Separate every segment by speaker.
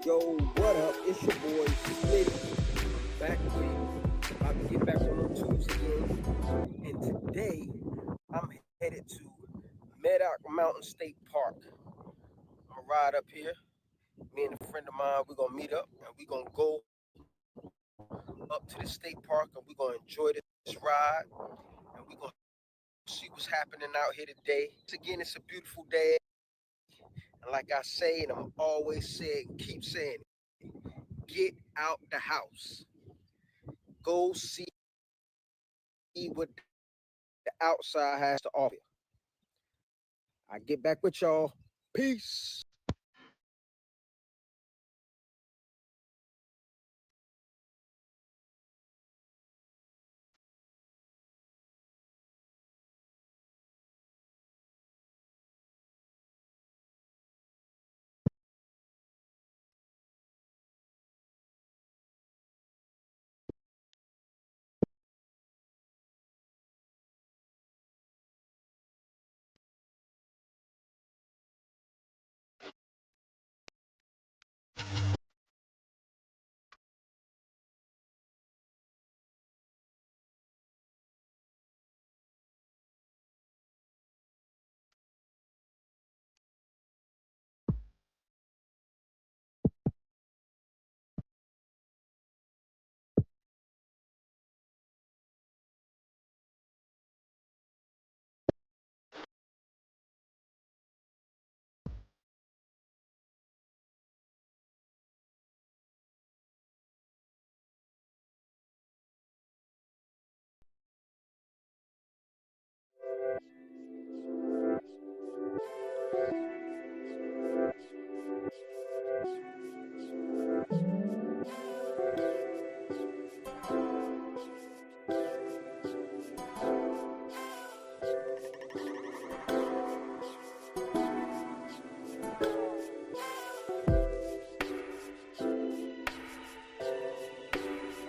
Speaker 1: Yo, what up? It's your boy Smitty, back with you. About to get back on the tubes again. And today, I'm headed to Medoc Mountain State Park. I'm gonna ride up here. Me and a friend of mine, we're gonna meet up and we're gonna go up to the state park and we're gonna enjoy this ride. And we're gonna see what's happening out here today. Again, it's a beautiful day. And like I say, and I'm always saying, keep saying it, get out the house. Go see what the outside has to offer. I get back with y'all. Peace.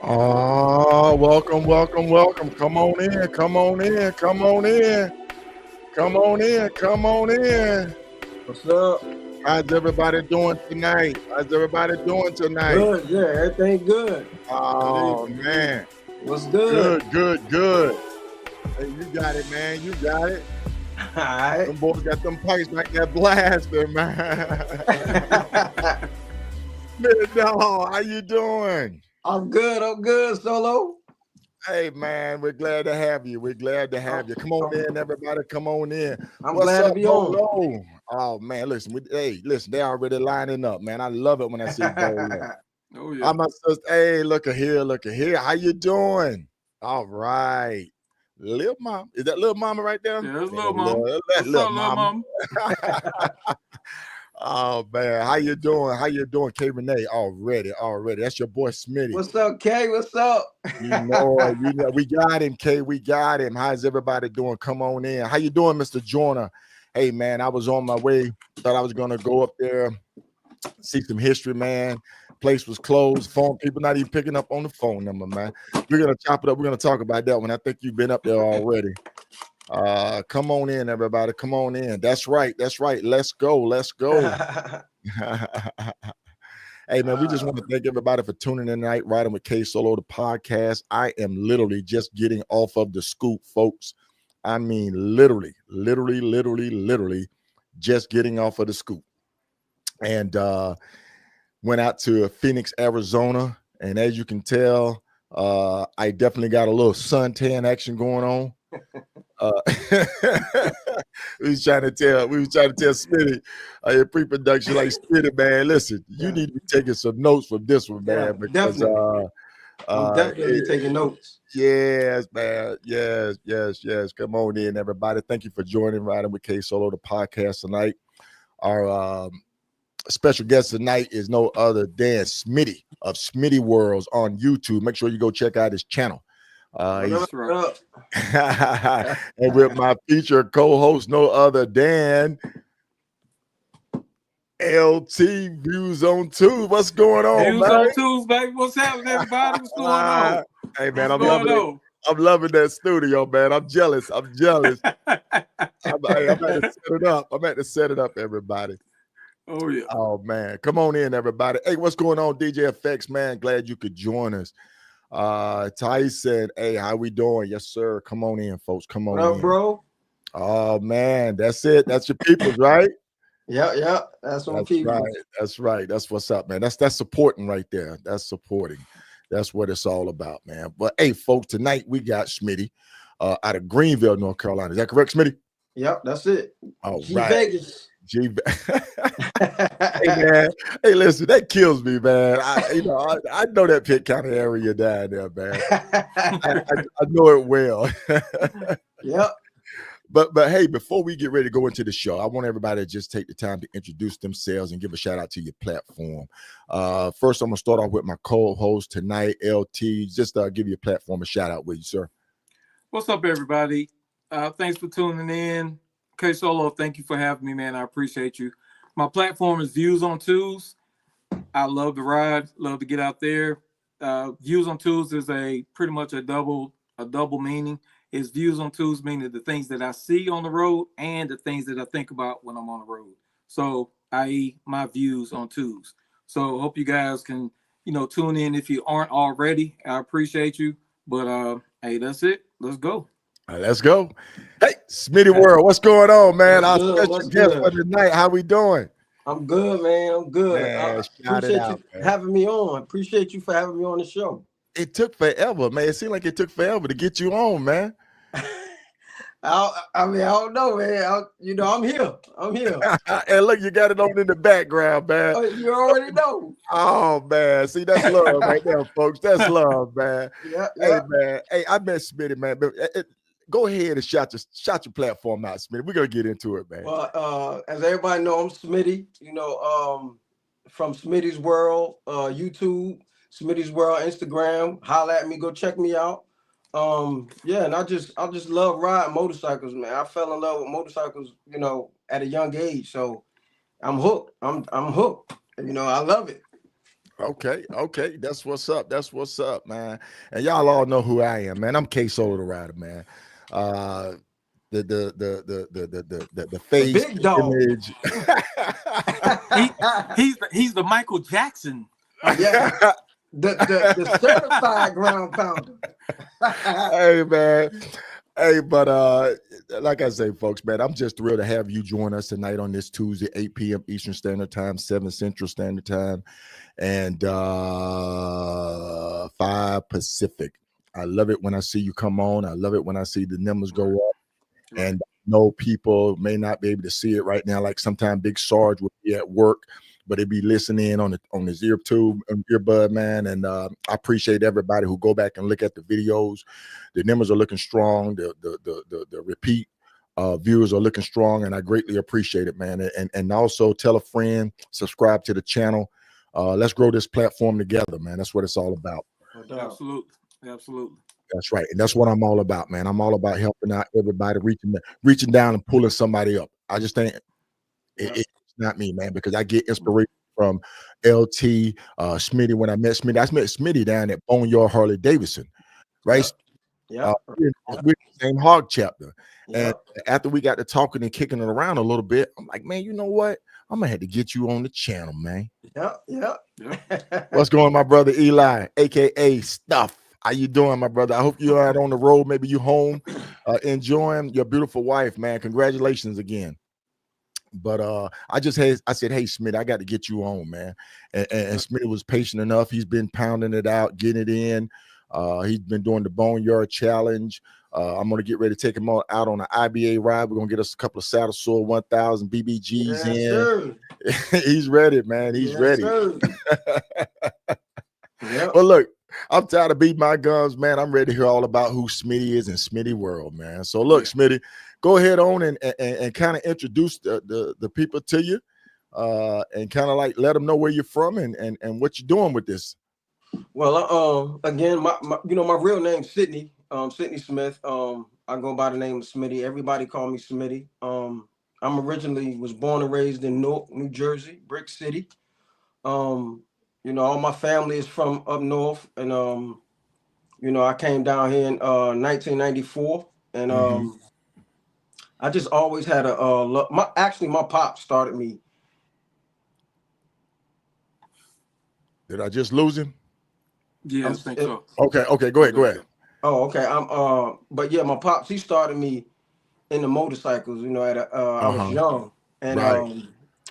Speaker 2: Oh, welcome, welcome, welcome. Come on in, come on in, come on in. Come on in, come on in.
Speaker 3: What's up?
Speaker 2: How's everybody doing tonight? How's everybody doing tonight?
Speaker 3: Good, yeah, everything good.
Speaker 2: Oh, man.
Speaker 3: What's good?
Speaker 2: Good. Hey, you got it, man. You got it.
Speaker 3: All right.
Speaker 2: Them boys got them pipes like that blaster, man. Smitty dog, how you doing?
Speaker 3: I'm good, Solo.
Speaker 2: Hey, man, we're glad to have you. We're glad to have you. Come on in, everybody. Come on in.
Speaker 3: I'm
Speaker 2: What's
Speaker 3: glad
Speaker 2: up,
Speaker 3: to be on.
Speaker 2: Bolo? Oh, man, listen. Listen, they're already lining up, man. I love it when I see Bolo.
Speaker 4: Oh, yeah.
Speaker 2: I'm a sister. Hey, look at here. How you doing? All right. Little mom. Is that little mama right there?
Speaker 4: Yeah, that's little mama.
Speaker 2: That's
Speaker 4: What's
Speaker 2: little
Speaker 4: up, little
Speaker 2: mama. Oh, man. How you doing? How you doing, K. Renee? Already. That's your boy, Smitty.
Speaker 3: What's up, Kay? What's up?
Speaker 2: You know, we got him, K. We got him. How's everybody doing? Come on in. How you doing, Mr. Joyner? Hey, man, I was on my way. Thought I was going to go up there, see some history, man. Place was closed. Phone people not even picking up on the phone number, man. We're going to chop it up. We're going to talk about that one. I think you've been up there already. Come on in, everybody. Come on in. That's right. Let's go. Hey, man, we just want to thank everybody for tuning in tonight, riding with K Solo, the podcast. I am literally just getting off of the scoop, folks. I mean, literally just getting off of the scoop. And went out to Phoenix, Arizona. And as you can tell, I definitely got a little suntan action going on. we was trying to tell Smitty in pre-production, like, Smitty, man, listen, you need to be taking some notes from this one, man, because
Speaker 3: I'm definitely taking notes.
Speaker 2: Yes, man. Yes. Come on in, everybody. Thank you for joining Riding with K Solo, the podcast tonight. Our special guest tonight is no other than Smitty of Smitty Worlds on YouTube. Make sure you go check out his channel. And with my featured co-host, no other than LT Views on Tubes. What's going on,
Speaker 4: Views
Speaker 2: man?
Speaker 4: on Tubes, baby. What's happening, everybody? What's going on?
Speaker 2: Hey, man,
Speaker 4: I'm
Speaker 2: loving that studio, man. I'm jealous. I'm about to set it up. I'm about to set it up, everybody.
Speaker 4: Oh, yeah.
Speaker 2: Oh, man. Come on in, everybody. Hey, what's going on, DJ FX, man? Glad you could join us. Tyson, hey, how we doing? Yes, sir. Come on in, folks. Come on
Speaker 3: What up,
Speaker 2: in.
Speaker 3: bro?
Speaker 2: Oh, man. That's it. That's your peoples, right?
Speaker 3: Yeah. That's people.
Speaker 2: Right. That's right. That's what's up, man. That's supporting right there. That's supporting. That's what it's all about, man. But hey, folks, tonight we got Smitty out of Greenville, North Carolina. Is that correct, Smitty?
Speaker 3: Yep, that's it.
Speaker 2: All
Speaker 3: G
Speaker 2: right.
Speaker 3: Vegas.
Speaker 2: Hey, man. Hey, listen, that kills me, man. I know that Pitt County area down there, man. I know it well.
Speaker 3: Yep.
Speaker 2: But hey, before we get ready to go into the show, I want everybody to just take the time to introduce themselves and give a shout out to your platform. First, I'm gonna start off with my co-host tonight, LT. Just give your platform a shout out with you, sir.
Speaker 4: What's up, everybody? Thanks for tuning in. K Solo, thank you for having me, man. I appreciate you. My platform is Views on Tubes. I love to ride, love to get out there. Views on Tubes is pretty much a double meaning. It's views on Tubes, meaning the things that I see on the road and the things that I think about when I'm on the road. So, i.e., my views on Tubes. So, hope you guys can, tune in if you aren't already. I appreciate you. But hey, that's it. Let's go.
Speaker 2: All right, let's go. Hey, Smitty World, what's going on, man? Our special guest for tonight. How we doing?
Speaker 3: I'm good, man. I'm good.
Speaker 2: Man,
Speaker 3: appreciate you having me on. Appreciate you for having me on the show.
Speaker 2: It took forever, man. It seemed like it took forever to get you on, man.
Speaker 3: I don't know, man. I'm here.
Speaker 2: And look, you got it on in the background, man.
Speaker 3: Oh, you already know.
Speaker 2: Oh, man. See, that's love right there, folks. That's love, man.
Speaker 3: Yeah.
Speaker 2: Hey, man. Hey, I met Smitty, man. But go ahead and shout your platform out, Smitty. We're gonna get into it, man.
Speaker 3: Well, as everybody know, I'm Smitty. From Smitty's World, YouTube, Smitty's World, Instagram. Holla at me. Go check me out. And I just love riding motorcycles, man. I fell in love with motorcycles, at a young age. So I'm hooked. I'm hooked. I love it.
Speaker 2: Okay. That's what's up. That's what's up, man. And y'all all know who I am, man. I'm K Solo the Rider, man. The face,
Speaker 3: the big dog.
Speaker 2: Image.
Speaker 4: he's the Michael Jackson.
Speaker 3: Yeah. The certified ground pounder.
Speaker 2: Hey, man. Hey, but like I say, folks, man, I'm just thrilled to have you join us tonight on this Tuesday, 8 p.m. Eastern Standard Time, 7 Central Standard Time, and 5 Pacific. I love it when I see you come on. I love it when I see the numbers go up. And I know people may not be able to see it right now. Like sometimes Big Sarge will be at work, but he'd be listening on his earbud, man. And I appreciate everybody who go back and look at the videos. The numbers are looking strong. The repeat viewers are looking strong, and I greatly appreciate it, man. And also tell a friend, subscribe to the channel. Let's grow this platform together, man. That's what it's all about.
Speaker 4: Absolutely.
Speaker 2: That's right. And that's what I'm all about, man. I'm all about helping out everybody, reaching down and pulling somebody up. I just think it's not me, man, because I get inspiration from LT, Smitty. When I met Smitty, I met Smitty down at Boneyard Harley-Davidson, right?
Speaker 3: Yeah.
Speaker 2: We're the same hog chapter. And after we got to talking and kicking it around a little bit, I'm like, man, you know what? I'm gonna have to get you on the channel, man.
Speaker 3: Yeah.
Speaker 2: What's going on, my brother Eli, aka Stuff? How you doing, my brother? I hope you're out on the road. Maybe you home, enjoying your beautiful wife, man. Congratulations again. But I said, hey, Smitty, I got to get you on, man. And Smitty was patient enough. He's been pounding it out, getting it in. He's been doing the Boneyard Challenge. I'm gonna get ready to take him out on an IBA ride. We're gonna get us a couple of Saddle Sore 1000 BBGs in.
Speaker 3: Sir.
Speaker 2: He's ready, man. He's ready.
Speaker 3: Yep.
Speaker 2: Well, look, I'm tired of beating my guns, man. I'm ready to hear all about who Smitty is in Smitty world, man. So look, Smitty, go ahead on and kind of introduce the people to you, and kind of like let them know where you're from and what you're doing with this.
Speaker 3: Well, again, my my real name's Sydney, Sydney Smith. I go by the name of Smitty. Everybody call me Smitty. I'm originally was born and raised in Newark, New Jersey, Brick City. All my family is from up north, and I came down here in 1994, and I just always had a my pop started me.
Speaker 2: Did I just lose him?
Speaker 4: Yeah, I think so.
Speaker 2: Okay, go ahead.
Speaker 3: Oh, okay. But yeah, my pops, he started me in the motorcycles. I was young, and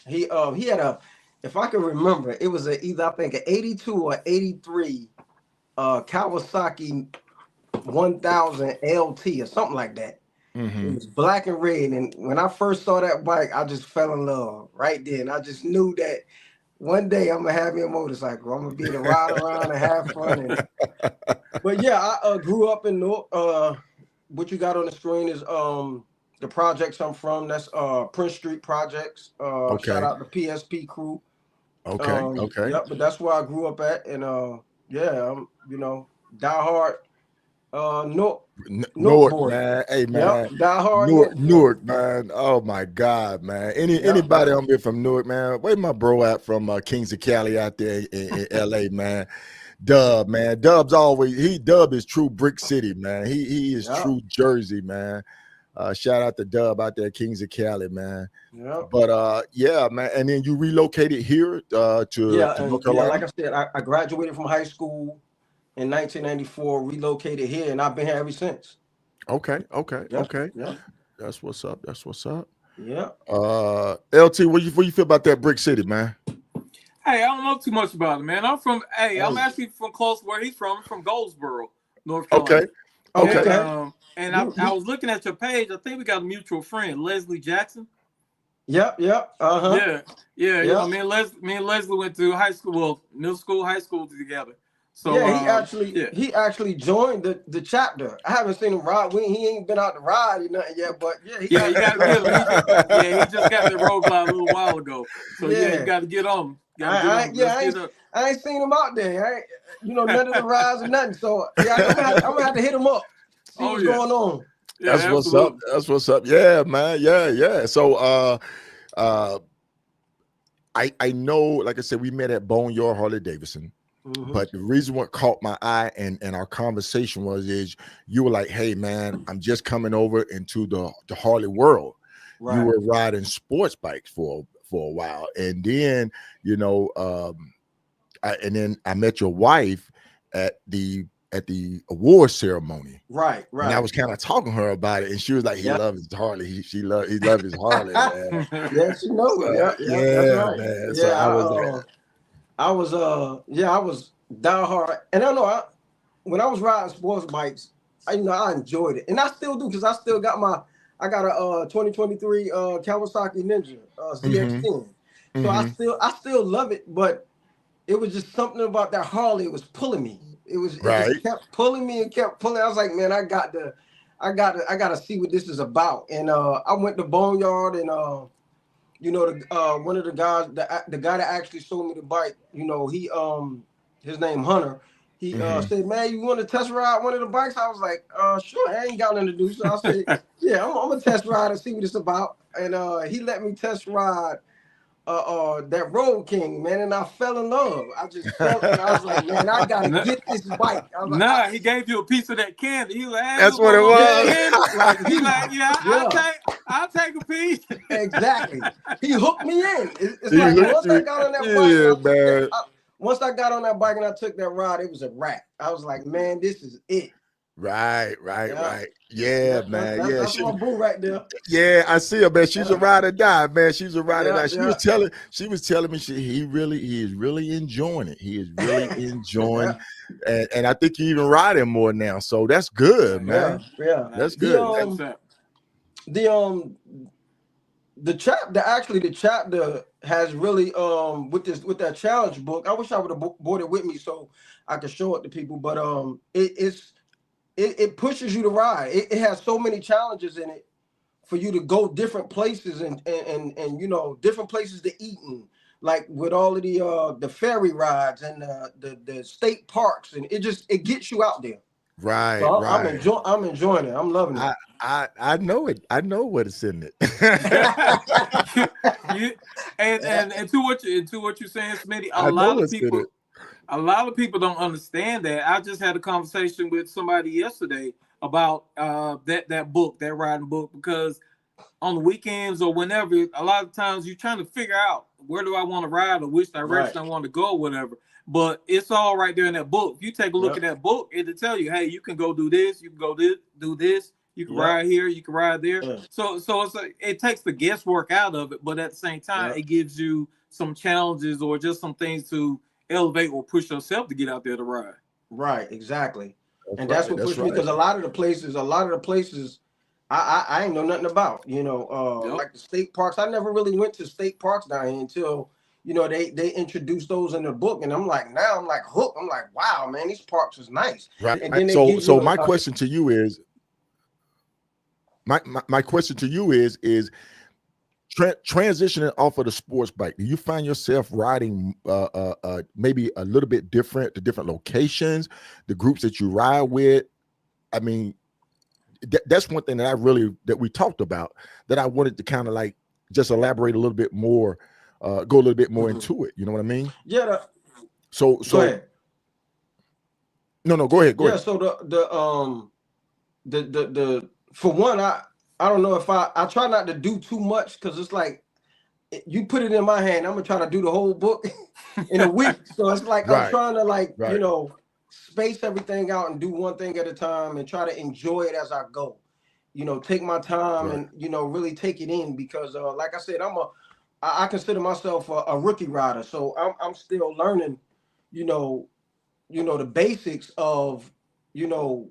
Speaker 3: he had a, if I can remember, it was either I think an 82 or 83 Kawasaki 1000 LT or something like that. It was black and red, and when I first saw that bike, I just fell in love right then. I just knew that one day I'm gonna have me a motorcycle. I'm gonna be able to ride around and have fun. But yeah, I grew up in North. What you got on the screen is the projects I'm from. That's Prince Street Projects. Shout out the PSP crew.
Speaker 2: Okay.
Speaker 3: Yep, but that's where I grew up at, and I'm diehard
Speaker 2: Newark, man. Hey, man.
Speaker 3: Yep, diehard
Speaker 2: Newark, man. Oh my God, man. Anybody on here from Newark, man? Where my bro at from Kings of Cali out there in LA, man? Dub, man. Dub is true Brick City, man. He is true Jersey, man. Shout out to Dub out there, Kings of Cali, man.
Speaker 3: Yep.
Speaker 2: But yeah, man. And then you relocated here to North Carolina.
Speaker 3: Like I said, I graduated from high school in 1994, relocated here, and I've been here ever since.
Speaker 2: Okay.
Speaker 3: Yeah.
Speaker 2: That's what's up.
Speaker 3: Yeah.
Speaker 2: LT, what you feel about that Brick City, man?
Speaker 4: Hey, I don't know too much about it, man. I'm actually from close where he's from Goldsboro, North Carolina.
Speaker 2: Okay.
Speaker 4: And I was looking at your page. I think we got a mutual friend, Leslie Jackson.
Speaker 3: Yep.
Speaker 4: Yeah. Me and Leslie went to middle school, high school together. So
Speaker 3: yeah, he actually joined the chapter. I haven't seen him ride. He ain't been out to ride or nothing yet, but
Speaker 4: he just got the road glide a little while ago. So you got to get on.
Speaker 3: I ain't seen him out there. I ain't, none of the rides or nothing. So I'm gonna have to hit him up. See what's going on.
Speaker 2: Yeah, That's what's up. Yeah, man. Yeah. So I know, like I said, we met at Boneyard Harley-Davidson. But the reason what caught my eye and our conversation is you were like, hey man, I'm just coming over into the Harley world. Right. You were riding sports bikes for a while, and then I met your wife at the award ceremony.
Speaker 3: Right.
Speaker 2: And I was kind of talking to her about it, and she was like, he loves his Harley. He loves his Harley, man.
Speaker 3: Yeah, she knows it.
Speaker 2: That's right. Man.
Speaker 3: Yeah,
Speaker 2: so
Speaker 3: I was diehard, and I know when I was riding sports bikes, I enjoyed it, and I still do, because I still got a 2023 Kawasaki Ninja ZX10. So I still love it, but it was just something about that Harley. It was pulling me. It just kept pulling me and kept pulling. I was like, man, I got to see what this is about. And I went to Boneyard, and one of the guys, the guy that actually showed me the bike, he his name Hunter. He said, man, you want to test ride one of the bikes? I was like, sure, I ain't got nothing to do. So I said, yeah, I'm gonna test ride and see what it's about. And he let me test ride that Road King, man, and I fell in love. I just felt, and I was like, man, I gotta get this bike. I was like,
Speaker 4: Nah, he gave you a piece of that candy. He was like, hey,
Speaker 2: That's
Speaker 4: you
Speaker 2: what it
Speaker 4: want
Speaker 2: was.
Speaker 4: that candy?
Speaker 3: like
Speaker 4: He like, yeah,
Speaker 3: yeah,
Speaker 4: I'll take a piece.
Speaker 3: exactly. He hooked me in. It's
Speaker 2: He
Speaker 3: like
Speaker 2: hooked
Speaker 3: once I
Speaker 2: you
Speaker 3: got on that bike, and
Speaker 2: in,
Speaker 3: I took
Speaker 2: man.
Speaker 3: once I got on that bike and I took that ride, it was a wrap. I was like, man, this is it.
Speaker 2: Right.
Speaker 3: Yeah,
Speaker 2: Yeah, man. Yeah,
Speaker 3: that's my boo right there.
Speaker 2: yeah, I see her, man. She's a
Speaker 3: Yeah,
Speaker 2: ride or die, man. She's a ride or die. She
Speaker 3: yeah,
Speaker 2: was telling me he is really enjoying it. He is really enjoying,
Speaker 3: yeah,
Speaker 2: and I think he even riding more now. So that's good,
Speaker 3: yeah,
Speaker 2: man.
Speaker 3: yeah.
Speaker 2: That's
Speaker 4: Nice.
Speaker 2: good.
Speaker 3: The the chapter has really with that challenge book. I wish I would have brought it with me so I could show it to people. But it pushes you to ride. It has so many challenges in it for you to go different places and you know, different places to eat, and like with all of the ferry rides and the state parks, and it gets you out there.
Speaker 2: Right,
Speaker 3: So I'm
Speaker 2: right.
Speaker 3: enjoying it. I'm loving it.
Speaker 2: I know it. I know what it's in it.
Speaker 4: and to what you're saying, Smitty,
Speaker 2: I know what's in it.
Speaker 4: a lot of people don't understand that. I just had a conversation with somebody yesterday about that book, that riding book, because on the weekends or whenever, a lot of times you're trying to figure out where do I want to ride or which direction I want to go or whatever. But it's all right there in that book. If you take a look at that book, it'll tell you, hey, you can go do this, you can go do this, you can ride here, you can ride there. So it's like it takes the guesswork out of it, but at the same time, it gives you some challenges or just some things to elevate or push yourself to get out there to ride.
Speaker 3: Right, exactly.
Speaker 2: That's
Speaker 3: What pushed me, because a lot of the places I ain't know nothing about, you know, like the state parks. I never really went to state parks down here until, you know, they introduced those in the book, and I'm like hooked. I'm like, wow, man, these parks is nice.
Speaker 2: Right.
Speaker 3: And then
Speaker 2: So my question to you is, my question to you is transitioning off of the sports bike, do you find yourself riding maybe a little bit different to different locations, the groups that you ride with? I mean, that's one thing that we talked about, that I wanted to kind of like just elaborate a little bit more, go a little bit more into it. You know what I mean?
Speaker 3: Yeah.
Speaker 2: So
Speaker 3: go ahead.
Speaker 2: No, go ahead.
Speaker 3: So the for one, I don't know if I try not to do too much, because it's like you put it in my hand, I'm gonna try to do the whole book in a week. So it's like I'm trying to you know, space everything out and do one thing at a time and try to enjoy it as I go. You know, take my time and, you know, really take it in, because like I said, I consider myself a rookie rider. So I'm still learning, you know, the basics of, you know,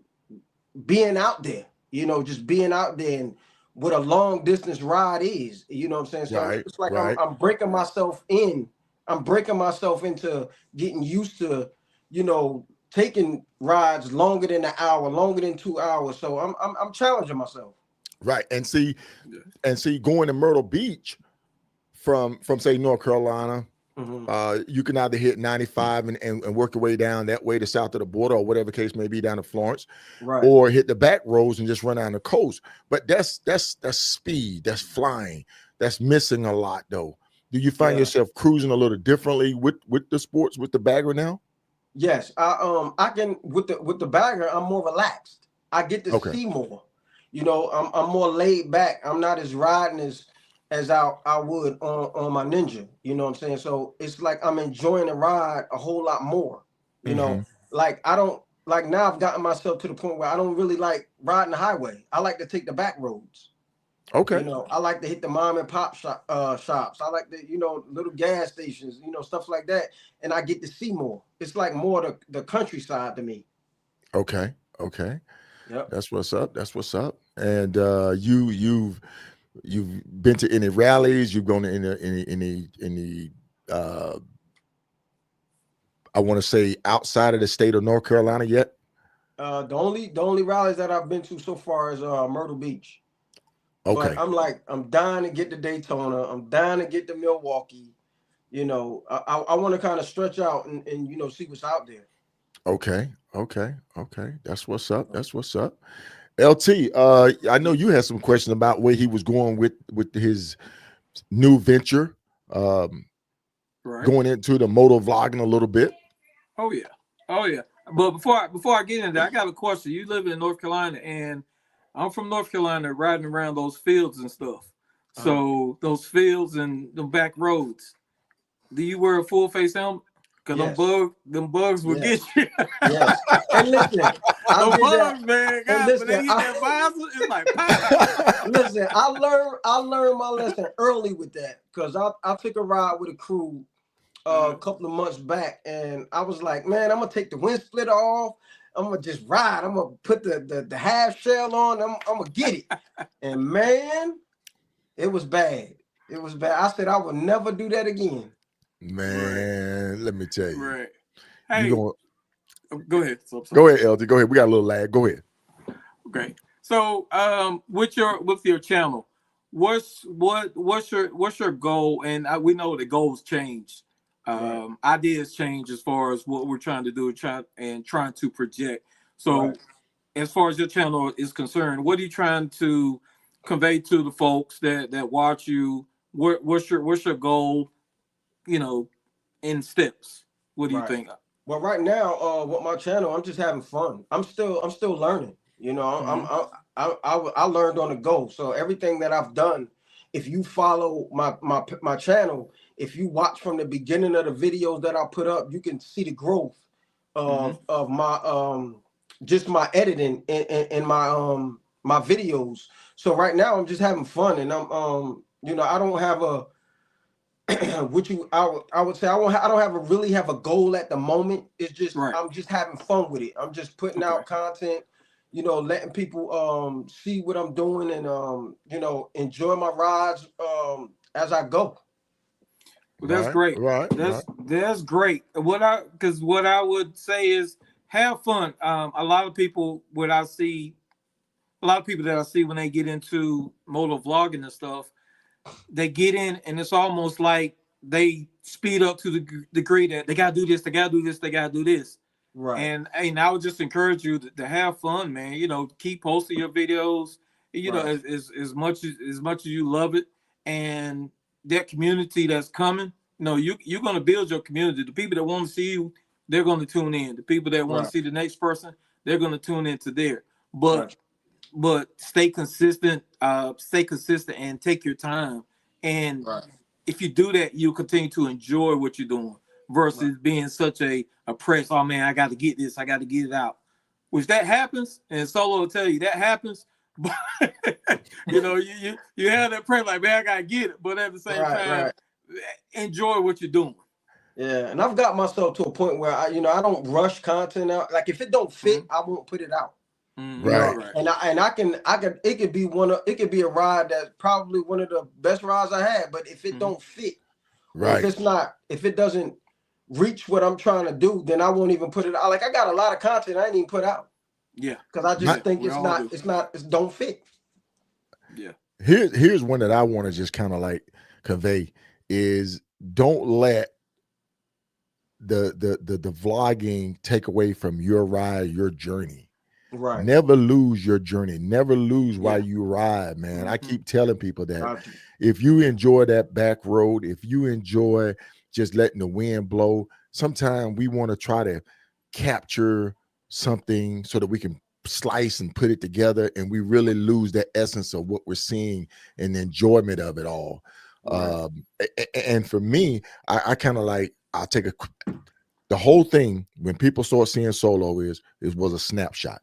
Speaker 3: being out there, you know, just being out there and what a long distance ride is, you know what I'm saying? So it's like I'm breaking myself in. I'm breaking myself into getting used to, you know, taking rides longer than an hour, longer than 2 hours. So I'm challenging myself.
Speaker 2: Right. And see, going to Myrtle Beach from say North Carolina, you can either hit 95 and work your way down that way to south of the border, or whatever case may be, down to Florence, or hit the back roads and just run down the coast. But that's speed, that's flying, that's missing a lot though. Do you find yourself cruising a little differently with the sports, with the bagger now?
Speaker 3: Yes, I can with the bagger. I'm more relaxed. I get to see more. You know, I'm more laid back. I'm not as riding as I would on my Ninja. You know what I'm saying? So it's like I'm enjoying the ride a whole lot more. You know, like I don't like, now I've gotten myself to the point where I don't really like riding the highway. I like to take the back roads.
Speaker 2: Okay.
Speaker 3: You know, I like to hit the mom and pop shops. I like the, you know, little gas stations, you know, stuff like that. And I get to see more. It's like more the countryside to me.
Speaker 2: Okay.
Speaker 3: Yep.
Speaker 2: That's what's up. And you've been to any rallies? You've gone to any I want to say outside of the state of North Carolina yet?
Speaker 3: The only rallies that I've been to so far is Myrtle Beach.
Speaker 2: Okay.
Speaker 3: But I'm dying to get to Daytona. I'm dying to get to Milwaukee. You know, I want to kind of stretch out and you know, see what's out there.
Speaker 2: Okay. That's what's up. LT, I know you had some questions about where he was going with his new venture.
Speaker 4: Right.
Speaker 2: going into the motor vlogging a little bit.
Speaker 4: Oh yeah. But before I get into that, I got a question. You live in North Carolina, and I'm from North Carolina, riding around those fields and stuff. So those fields and the back roads. Do you wear a full face helmet? Because them bugs will get you.
Speaker 3: Yes. And listen,
Speaker 4: the bugs, man. God,
Speaker 3: listen,
Speaker 4: when they hit that visor, it's like pow.
Speaker 3: Listen, I learned my lesson early with that, because I took a ride with a crew a couple of months back, and I was like, man, I'm gonna take the wind splitter off. I'm gonna just ride. I'm gonna put the half shell on. I'm gonna get it. And man, it was bad. It was bad. I said I would never do that again.
Speaker 2: Man, let me tell you.
Speaker 4: Right. Hey,
Speaker 2: go
Speaker 4: ahead.
Speaker 2: Go ahead, LD. Go ahead. We got a little lag. Go ahead.
Speaker 4: Okay. So, with your channel, what's your goal? And we know the goals change. Ideas change as far as what we're trying to do, trying to project. So, as far as your channel is concerned, what are you trying to convey to the folks that watch you? What's your goal? In steps. What do you think?
Speaker 3: Well, right now, with my channel, I'm just having fun. I'm still learning. I learned on the go. So everything that I've done, if you follow my channel, if you watch from the beginning of the videos that I put up, you can see the growth of my just my editing and my videos. So right now I'm just having fun, and I'm I don't have a I would say I don't really have a goal at the moment. It's just I'm just having fun with it. I'm just putting out content, letting people see what I'm doing, and enjoy my rides as I go.
Speaker 4: Well, that's great. That's great. What I would say is have fun. A lot of people that I see when they get into motor vlogging and stuff, they get in and it's almost like they speed up to the degree that they gotta do this, they gotta do this, they gotta do this. Right. And I would just encourage you to have fun, man. Keep posting your videos, as much as you love it, and that community that's coming, you're gonna build your community. The people that want to see you, they're gonna tune in. The people that want to see the next person, they're gonna tune into there. But stay consistent, and take your time. And if you do that, you'll continue to enjoy what you're doing versus being such a press. Oh man, I got to get this. I got to get it out. Which that happens, and Solo will tell you that happens. But you have that press like, man, I got to get it. But at the same time, enjoy what you're doing.
Speaker 3: Yeah, and I've got myself to a point where I don't rush content out. Like if it don't fit, I won't put it out.
Speaker 2: Right.
Speaker 3: And it could be a ride that's probably one of the best rides I had, but if it don't fit, if it doesn't reach what I'm trying to do, then I won't even put it out. Like I got a lot of content I ain't even put out. Yeah. Because I just think it don't fit.
Speaker 4: Yeah.
Speaker 2: Here's one that I want to just kind of like convey is don't let the vlogging take away from your ride, your journey. Right. Never lose your journey. Never lose why you ride, man. I keep telling people that if you enjoy that back road, if you enjoy just letting the wind blow, sometimes we want to try to capture something so that we can slice and put it together, and we really lose the essence of what we're seeing and the enjoyment of it all. Right. And for me, I kind of like, I'll take the whole thing when people start seeing Solo was a snapshot.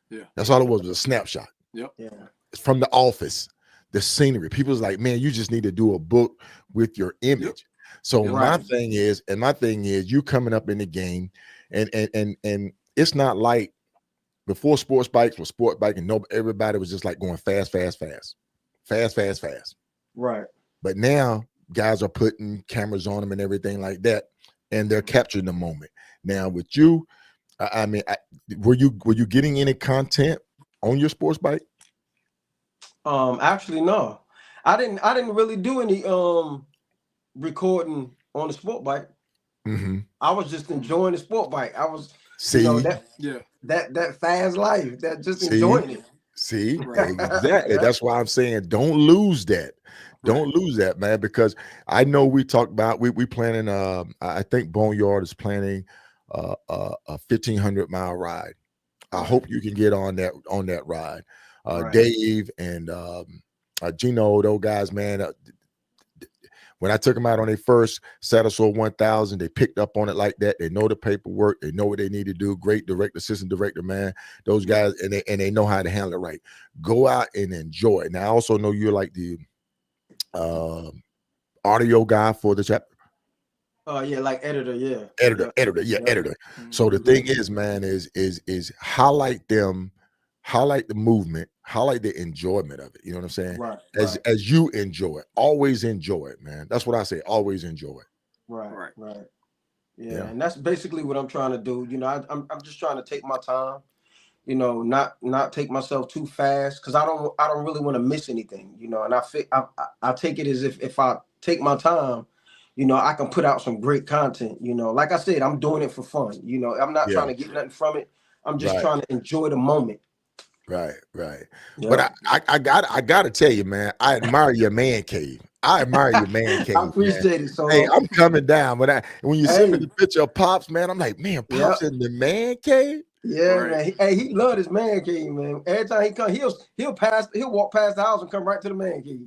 Speaker 2: Yeah, that's all it was a snapshot. Yep. Yeah. It's from the office, the scenery. People's like, man, you just need to do a book with your image. Yep. So my thing is you coming up in the game, and it's not like before sports bikes were sport bike and everybody was just like going fast. Right. But now guys are putting cameras on them and everything like that, and they're capturing the moment. Now with you, I mean, were you getting any content on your sports bike?
Speaker 3: Actually, no. I didn't really do any recording on the sport bike. I was just enjoying the sport bike. I was that fast life, that just enjoying it.
Speaker 2: See, exactly. That's why I'm saying don't lose that. Don't lose that, man, because I know we talked about we planning. I think Boneyard is planning a 1,500-mile ride. I hope you can get on that ride. Dave and Gino, those guys, man. When I took them out on their first Satisol 1000, they picked up on it like that. They know the paperwork. They know what they need to do. Great assistant director, man. Those guys, and they know how to handle it right. Go out and enjoy it. Now, I also know you're like the audio guy for the chapter.
Speaker 3: Yeah, like editor, yeah.
Speaker 2: Editor. So the thing is, man, is highlight the movement, highlight the enjoyment of it. You know what I'm saying?
Speaker 3: Right.
Speaker 2: As you enjoy it, always enjoy it, man. That's what I say. Always enjoy it.
Speaker 3: Right. Yeah, and that's basically what I'm trying to do. You know, I'm just trying to take my time. You know, not take myself too fast, because I don't really want to miss anything. You know, and I take it as if I take my time, you know, I can put out some great content. You know, like I said, I'm doing it for fun. You know, I'm not trying to get nothing from it. I'm just trying to enjoy the moment.
Speaker 2: Right.
Speaker 3: Yeah.
Speaker 2: But I gotta tell you, man, I admire your man cave. I
Speaker 3: appreciate it. So
Speaker 2: hey, I'm coming down. When you send me the picture of Pops, man, I'm like, man, Pops in the man cave.
Speaker 3: Yeah, man. He loved his man cave, man. Every time he come, he'll walk past the house and come right to the man cave.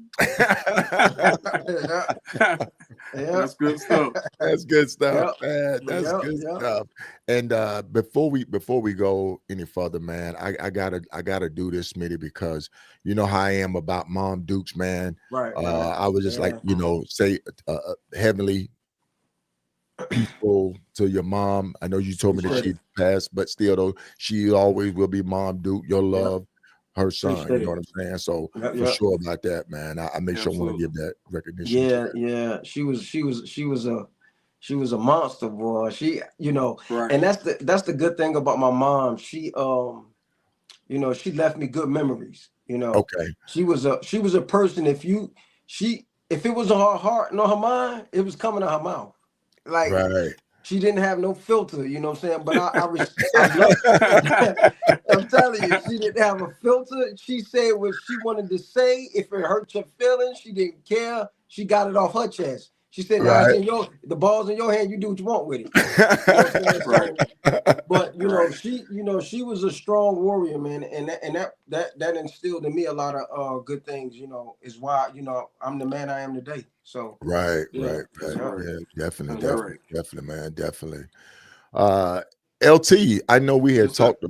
Speaker 4: That's good stuff.
Speaker 2: That's good stuff, man. That's good stuff. And before we go any further, man, I gotta do this, Smitty, because you know how I am about Mom Dukes, man.
Speaker 3: Right.
Speaker 2: I was just like, you know, say heavenly peaceful to your mom. I know you told me that she passed, but still though, she always will be Mom Duke. Your love, her son. You know what I'm saying? So for sure about that, man. I make sure I want to give that recognition.
Speaker 3: Yeah. She was a monster, boy. She, you know, and that's the good thing about my mom. She you know, she left me good memories. You know, she was a person. If it was on her heart and on her mind, it was coming out her mouth. Like she didn't have no filter, you know what I'm saying? But I love I'm telling you, she didn't have a filter. She said what she wanted to say. If it hurt your feelings, she didn't care. She got it off her chest. She said, "Now it's the ball's in your hand. You do what you want with it." You know but you know, she was a strong warrior, man, and that instilled in me a lot of good things. You know, is why I'm the man I am today. So
Speaker 2: right. Yeah, definitely, man, definitely. LT, I know we had talked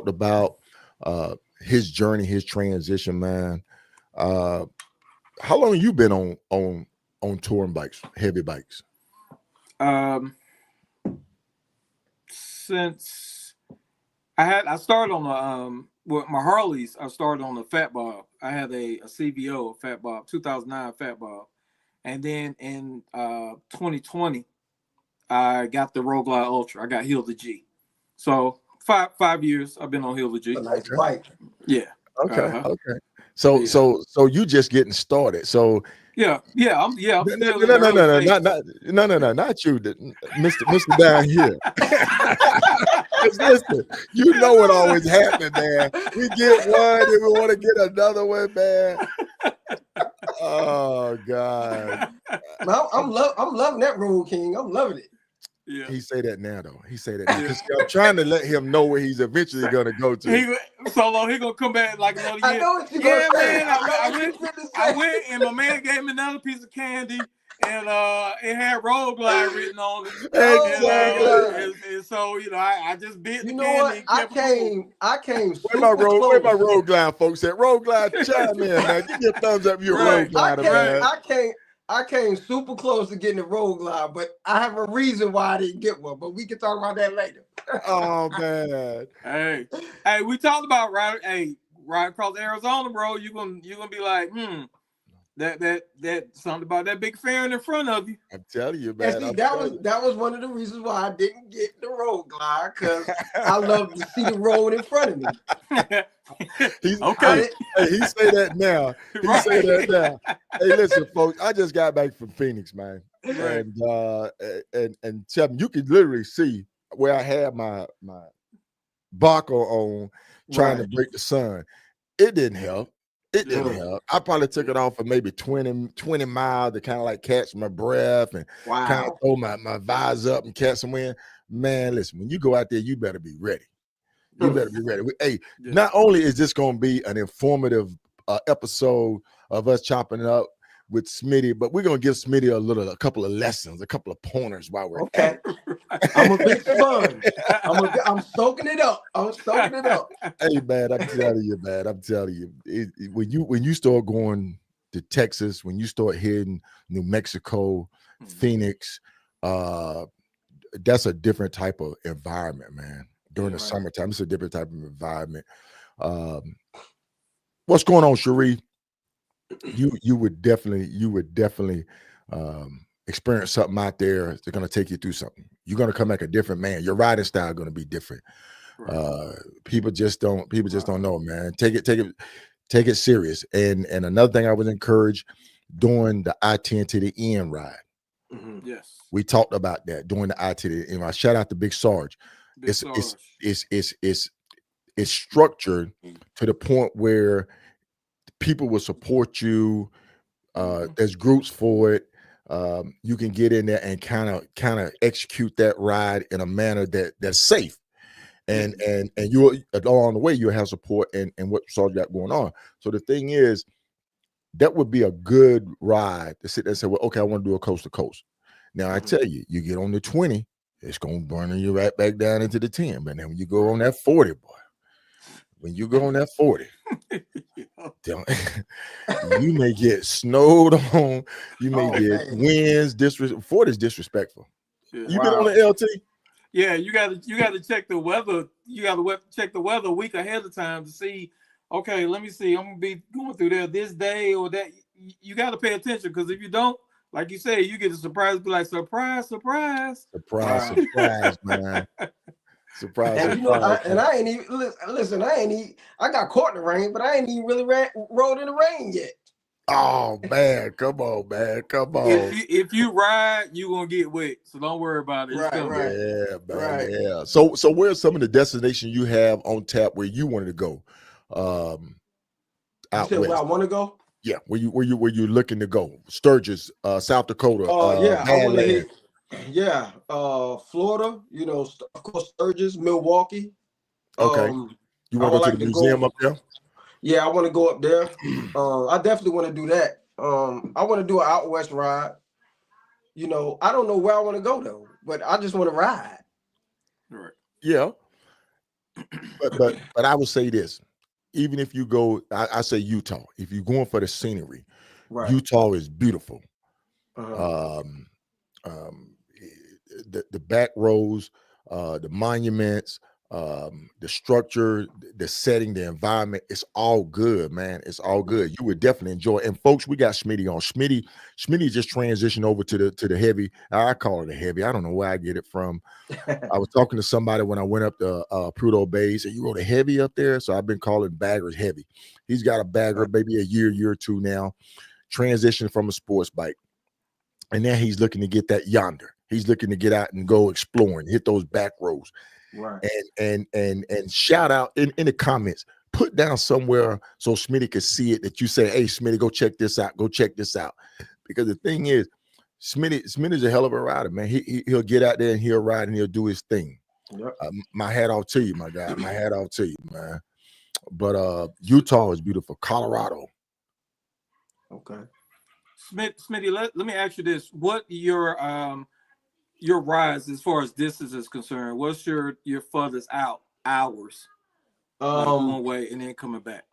Speaker 2: about his journey, his transition, man. How long have you been on touring bikes, heavy bikes?
Speaker 4: Since I started on with my Harleys, I started on a Fat Bob. I had a CVO, Fat Bob, 2009 Fat Bob, and then in 2020, I got the Road Glide Ultra. I got Hill to G. So 5 years I've been on Hill to G.
Speaker 3: A nice bike.
Speaker 4: Yeah.
Speaker 2: Okay. So you just getting started. So
Speaker 4: I'm
Speaker 2: no, not you, Mr. down here. Listen, you know what always happens, man. We get one and we want to get another one, man. Oh God.
Speaker 3: I'm loving that Road King. I'm loving it.
Speaker 2: Yeah. He say that now, though. He say that now. I'm trying to let him know where he's eventually gonna go to.
Speaker 4: He gonna come back like another year.
Speaker 3: I know what you're gonna say.
Speaker 4: Man, I went and my man gave me another piece of candy, and it had Road Glide written on it.
Speaker 2: Exactly.
Speaker 4: And so I just bit the
Speaker 3: candy.
Speaker 4: What?
Speaker 3: I came.
Speaker 2: Where my Road Glide folks at? Road Glide, chime in, man. Give me a thumbs up, your Road Glide, man.
Speaker 3: I came super close to getting a Road Glide, but I have a reason why I didn't get one. But we can talk about that later.
Speaker 2: Oh man.
Speaker 4: Hey, we talked about riding across Arizona, bro. You're gonna be like, that something about that big fairing in front of you.
Speaker 2: I'm telling you, man.
Speaker 3: See, that was one of the reasons why I didn't get the Road Glide, because I love to see the road in front of me.
Speaker 2: He say that now. Say that now. Hey, listen, folks. I just got back from Phoenix, man, and Chapman, you can literally see where I had my Baco on, trying to break the sun. It didn't help. It didn't help. I probably took it off for maybe 20 miles to kind of like catch my breath and kind of
Speaker 3: Wow.
Speaker 2: throw my visor up and catch some wind. Man, listen, when you go out there, you better be ready. You better be ready. Hey, not only is this going to be an informative episode of us chopping it up with Smitty, but we're going to give Smitty a couple of lessons, a couple of pointers while we're at it.
Speaker 3: I'm a big sponge. I'm soaking it up. I'm soaking it up.
Speaker 2: Hey, man, I'm telling you, man. I'm telling you, when you start going to Texas, when you start hitting New Mexico, Phoenix, that's a different type of environment, man. During the summertime, it's a different type of environment. What's going on, Cherie? You would definitely experience something out there that's going to take you through something. You're going to come back a different man. Your riding style going to be different. People just don't know, man. Take it serious. And another thing I was encouraged doing the I-10 to the end ride.
Speaker 4: Yes,
Speaker 2: we talked about that during the I-10 to the end ride. Shout out to Big Sarge. It's structured to the point where people will support you. There's groups for it. You can get in there and kind of execute that ride in a manner that's safe. And you along the way you'll have support and what Sarge got going on. So the thing is, that would be a good ride to sit there and say, well, okay, I want to do a coast to coast. Now I tell you, you get on the 20, it's gonna burn you right back down into the 10. But then when you go on that 40, boy, when you go on that 40, you may get snowed on, you may get winds, 40 is disrespectful. You been on the LT?
Speaker 4: Yeah, you got to check the weather. You got to check the weather a week ahead of time to see. Okay, let me see. I'm gonna be going through there this day or that. You got to pay attention, because if you don't, like you say, you get a surprise. Be like, surprise, surprise,
Speaker 2: surprise, man. Surprise.
Speaker 3: And I ain't even listen. I got caught in the rain, but I ain't even really rode in the rain yet.
Speaker 2: Oh man, come on, man, come on.
Speaker 4: If you ride, you gonna get wet, so don't worry about it.
Speaker 2: Yeah, man. Yeah. So where's some of the destinations you have on tap where you wanted to go? Out west.
Speaker 3: Where I want to go?
Speaker 2: Yeah, where you looking to go? Sturgis, South Dakota.
Speaker 3: I want to hit. Yeah, Florida. You know, of course, Sturgis, Milwaukee.
Speaker 2: Okay. You want to go to the museum up there?
Speaker 3: Yeah, I want to go up there. I definitely want to do that. I want to do an out west ride. You know, I don't know where I want to go though, but I just want to ride.
Speaker 4: Right.
Speaker 2: Yeah. But I would say this. Even if you go, I say Utah. If you're going for the scenery, Utah is beautiful. The back rows, the monuments, the structure, the setting, the environment, it's all good, man. It's all good. You would definitely enjoy it. And folks, we got Smitty on. Smitty just transitioned over to the heavy. I call it a heavy. I don't know where I get it from. I was talking to somebody when I went up to Prudhoe Bay. He said, you rode a heavy up there? So I've been calling baggers heavy. He's got a bagger, maybe a year or two now, transitioned from a sports bike. And now he's looking to get that yonder. He's looking to get out and go exploring, hit those back roads.
Speaker 3: Right.
Speaker 2: And shout out in the comments, put down somewhere so Smitty could see it, that you say, hey, Smitty, go check this out. Go check this out. Because the thing is, Smitty's a hell of a rider, man. He'll get out there and he'll ride and he'll do his thing. Yep. My hat off to you, my guy. My hat off to you, man. But Utah is beautiful. Colorado.
Speaker 3: Okay.
Speaker 4: Smitty, let me ask you this. What your rides as far as distance is concerned, what's your furthest out hours? Like one way and then coming back.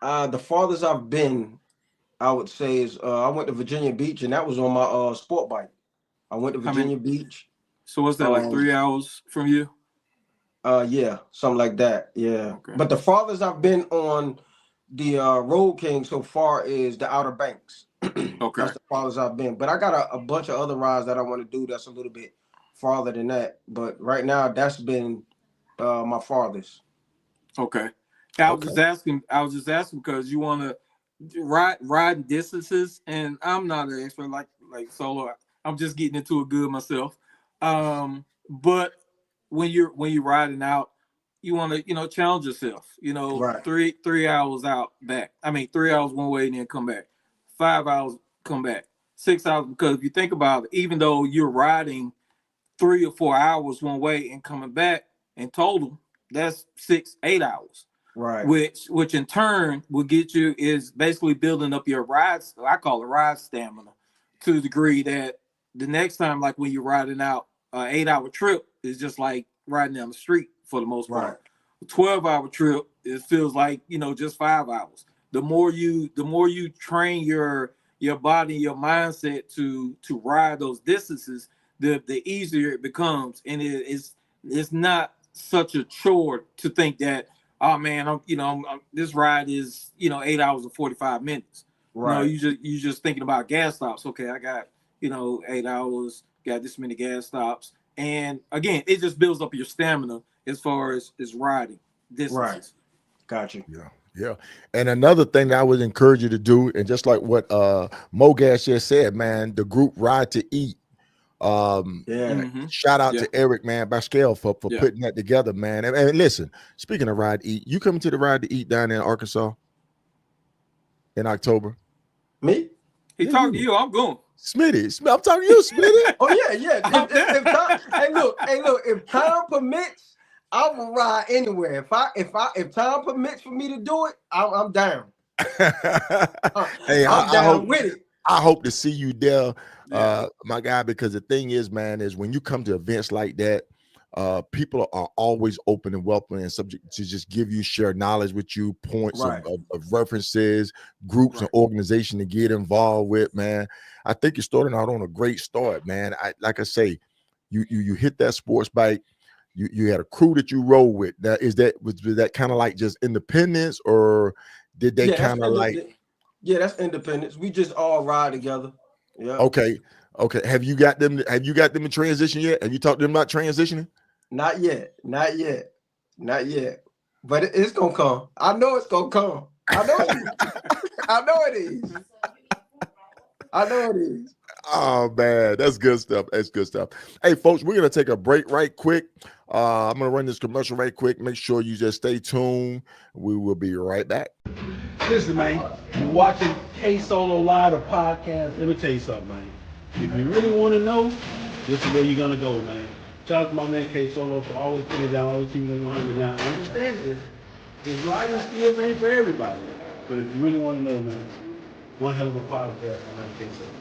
Speaker 3: The farthest I've been, I would say, is I went to Virginia Beach, and that was on my sport bike. I went to Virginia Beach.
Speaker 4: So what's that, like 3 hours from you?
Speaker 3: Yeah, something like that. Yeah. Okay. But the farthest I've been on the Road King so far is the Outer Banks.
Speaker 4: Okay.
Speaker 3: That's the farthest I've been. But I got a bunch of other rides that I want to do that's a little bit farther than that. But right now, that's been my farthest.
Speaker 4: Okay. I was just asking because you want to ride distances, and I'm not an expert like Solo. I'm just getting into it good myself. But when you're riding out, challenge yourself.
Speaker 3: Right.
Speaker 4: 3 hours out back. I mean, 3 hours one way and then come back. 5 hours come back. 6 hours, because if you think about it, even though you're riding 3 or 4 hours one way and coming back in total, that's 6-8 hours.
Speaker 3: Right.
Speaker 4: Which in turn will get you is basically building up your ride. I call it ride stamina, to the degree that the next time, like when you're riding out an 8-hour trip, is just like riding down the street for the most part.
Speaker 3: Right.
Speaker 4: A 12-hour trip, it feels like just 5 hours. The more you train your body, your mindset to ride those distances, the easier it becomes, and it's not such a chore to think that, oh man, this ride is 8 hours and 45 minutes.
Speaker 3: Right.
Speaker 4: You just thinking about gas stops. Okay, I got 8 hours, got this many gas stops, and again, it just builds up your stamina as far as riding distances.
Speaker 3: Right. Got you.
Speaker 2: Yeah. And another thing that I would encourage you to do, and just like what Mogash just said, man, the group Ride to Eat. Shout out to Eric, man, Bascal for putting that together, man. And listen, speaking of Ride to Eat, you coming to the Ride to Eat down in Arkansas in October?
Speaker 3: Me?
Speaker 4: He talking to you. I'm going.
Speaker 2: Smitty, I'm talking to you, Smitty.
Speaker 3: Oh yeah. If time, hey, look. If time permits, I will ride anywhere. If time permits for me to do it, I'm down.
Speaker 2: Hey,
Speaker 3: I'm down with it.
Speaker 2: I hope to see you there, my guy, because the thing is, man, is when you come to events like that, people are always open and welcoming and subject to just share knowledge with you, points of references, groups and organization to get involved with, man. I think you're starting out on a great start, man. Like I say, you hit that sports bike. You had a crew that you roll with. Was that kind of like just independence, or did they kind of like?
Speaker 3: Yeah, that's independence. We just all ride together. Yeah.
Speaker 2: Okay. Have you got them in transition yet? Have you talked to them about transitioning?
Speaker 3: Not yet. But it's gonna come. I know it's gonna come. I know it is. I know it is.
Speaker 2: Oh man, that's good stuff. Hey folks, we're gonna take a break right quick. I'm gonna run this commercial right quick. Make sure you just stay tuned. We will be right back.
Speaker 5: Listen, man, you're watching K Solo Live, the podcast. Let me tell you something, man. If you really want to know, this is where you're gonna go, man. Shout out to my man K Solo for always putting it down, always keeping it 100 down. I understand this. His life is still ain't for everybody. But if you really want to know, man, one hell of a podcast, my man K Solo.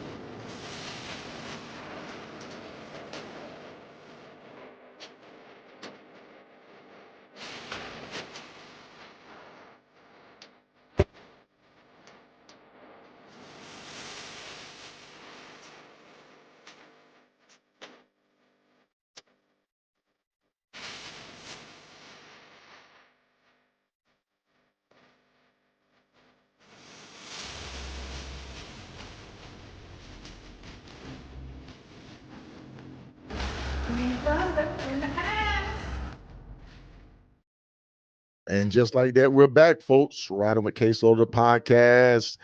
Speaker 2: And just like that, we're back, folks. Riding with K Solo, the podcast.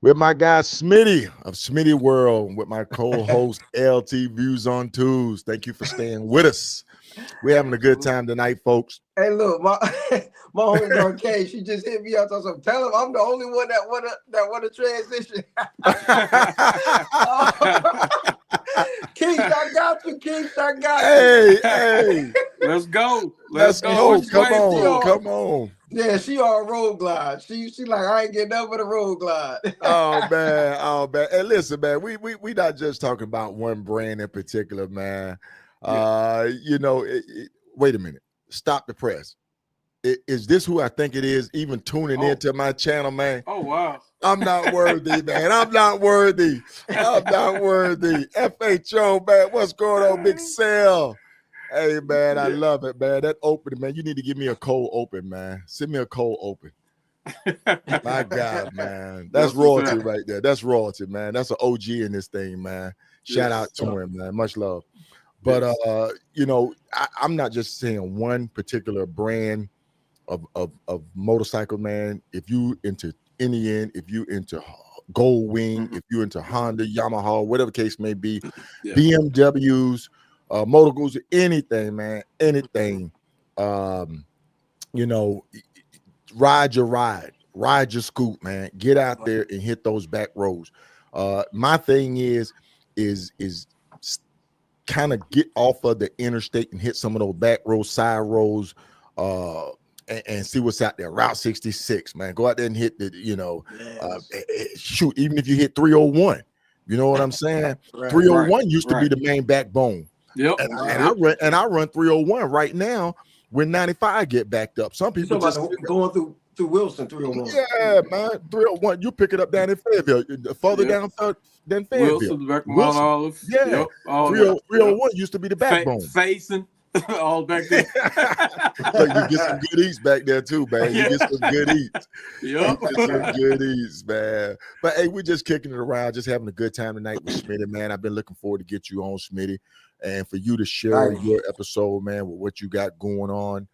Speaker 2: With my guy Smitty of Smitty World, with my co-host LT Views on Twos. Thank you for staying with us. We're having a good time tonight, folks.
Speaker 3: Hey, look, my homegirl Kay, she just hit me up. So tell him I'm the only one that wanna transition. Keith, I got you.
Speaker 2: Hey.
Speaker 4: Let's go.
Speaker 2: Come on.
Speaker 3: Yeah, she on road glide. She like, I ain't getting up with a road glide.
Speaker 2: Oh man. And listen, man, we not just talking about one brand in particular, man. Wait a minute. Stop the press. Is this who I think it is? Even tuning into my channel, man.
Speaker 4: Oh wow.
Speaker 2: I'm not worthy, man. I'm not worthy. FHO, man. What's going on, Big Sale? Hey, man, I love it, man. That opening, man. You need to give me a cold open, man. Send me a cold open. My God, man. That's royalty right there. That's royalty, man. That's an OG in this thing, man. Shout out to him, man. Much love. But I'm not just saying one particular brand of motorcycle, man. If you into Indian, if you into Gold Wing, if you into Honda, Yamaha, whatever case may be, BMWs, Motor Guzzi, anything, man, anything. you know, ride your scoot, man. Get out there and hit those back roads. My thing is kind of get off of the interstate and hit some of those back roads, side roads, and see what's out there. Route 66, man. Go out there and hit the, shoot, even if you hit 301, you know what I'm saying? 301 used to be the main backbone.
Speaker 4: Yep.
Speaker 2: And I run 301 right now when 95 get backed up. Some people just
Speaker 3: going through Wilson 301.
Speaker 2: Yeah, man. 301. You pick it up down in Fayetteville, further down than Fayetteville.
Speaker 4: Wilson. Olive.
Speaker 2: Yeah.
Speaker 4: Yep.
Speaker 2: 301 used to be the backbone.
Speaker 4: Facing all back there.
Speaker 2: Look, you get some good eats back there too, man. You get some good eats.
Speaker 4: Yep.
Speaker 2: You get some good eats, man. But hey, we're just kicking it around, just having a good time tonight with Smitty, man. I've been looking forward to get you on, Smitty, and for you to share your episode, man, with what you got going on.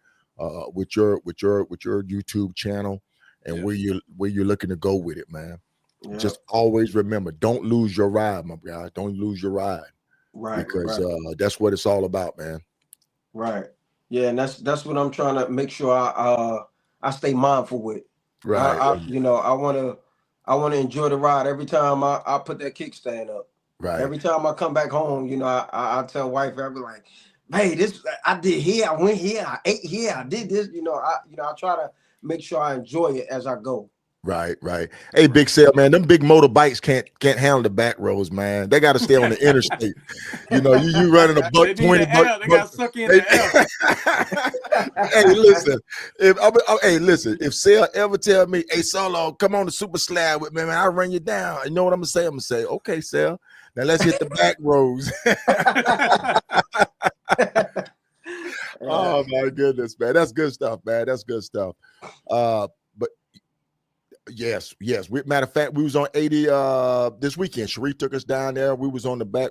Speaker 2: With your YouTube channel and where you're looking to go with it, man. Yeah. Just always remember, don't lose your ride, my guy. Don't lose your ride, because that's what it's all about, man.
Speaker 3: Right. Yeah, and that's what I'm trying to make sure I stay mindful with.
Speaker 2: Right.
Speaker 3: I want to enjoy the ride every time I put that kickstand up.
Speaker 2: Right.
Speaker 3: Every time I come back home, I tell wife, I'll be like, hey, this I did here, I went here, I ate here, I did this. I try to make sure I enjoy it as I go.
Speaker 2: Right. Hey, Big Sale, man, them big motorbikes can't handle the back roads, man. They got to stay on the interstate. You running a buck 20 bucks.
Speaker 4: They got suck in the air.
Speaker 2: Hey, listen, if Sale ever tell me, hey, Solo, come on the super slide with me, man, I'll run you down. You know what I'm gonna say? I'm gonna say, okay, Sale, now let's hit the back roads. Oh my goodness, man. That's good stuff, man. That's good stuff. But yes. Matter of fact, we was on 80 this weekend. Sharif took us down there. We was on the back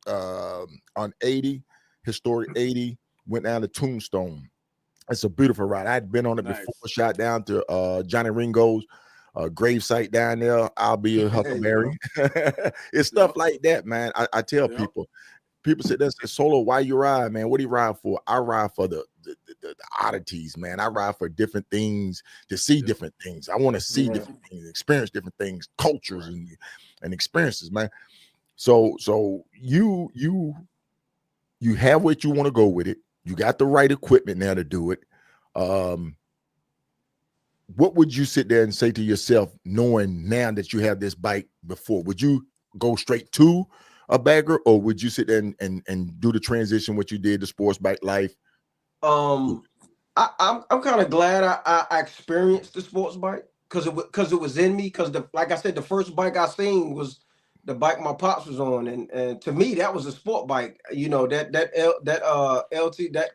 Speaker 2: on 80, historic 80, went down to Tombstone. It's a beautiful ride. I'd been on it before, shot down to Johnny Ringo's gravesite down there. I'll be a Huckleberry. It's stuff like that, man. I tell people sit there and say, Solo, why you ride, man? What do you ride for? I ride for the oddities, man. I ride for different things, to see different things. I want to see different things, experience different things, cultures and experiences, man. So you have what you want to go with it. You got the right equipment now to do it. What would you sit there and say to yourself, knowing now that you have this bike before? Would you go straight to a bagger, or would you sit there and do the transition what you did, the sports bike life?
Speaker 3: I'm kind of glad I experienced the sports bike because it was in me. Because like I said, the first bike I seen was the bike my pops was on, and to me that was a sport bike. That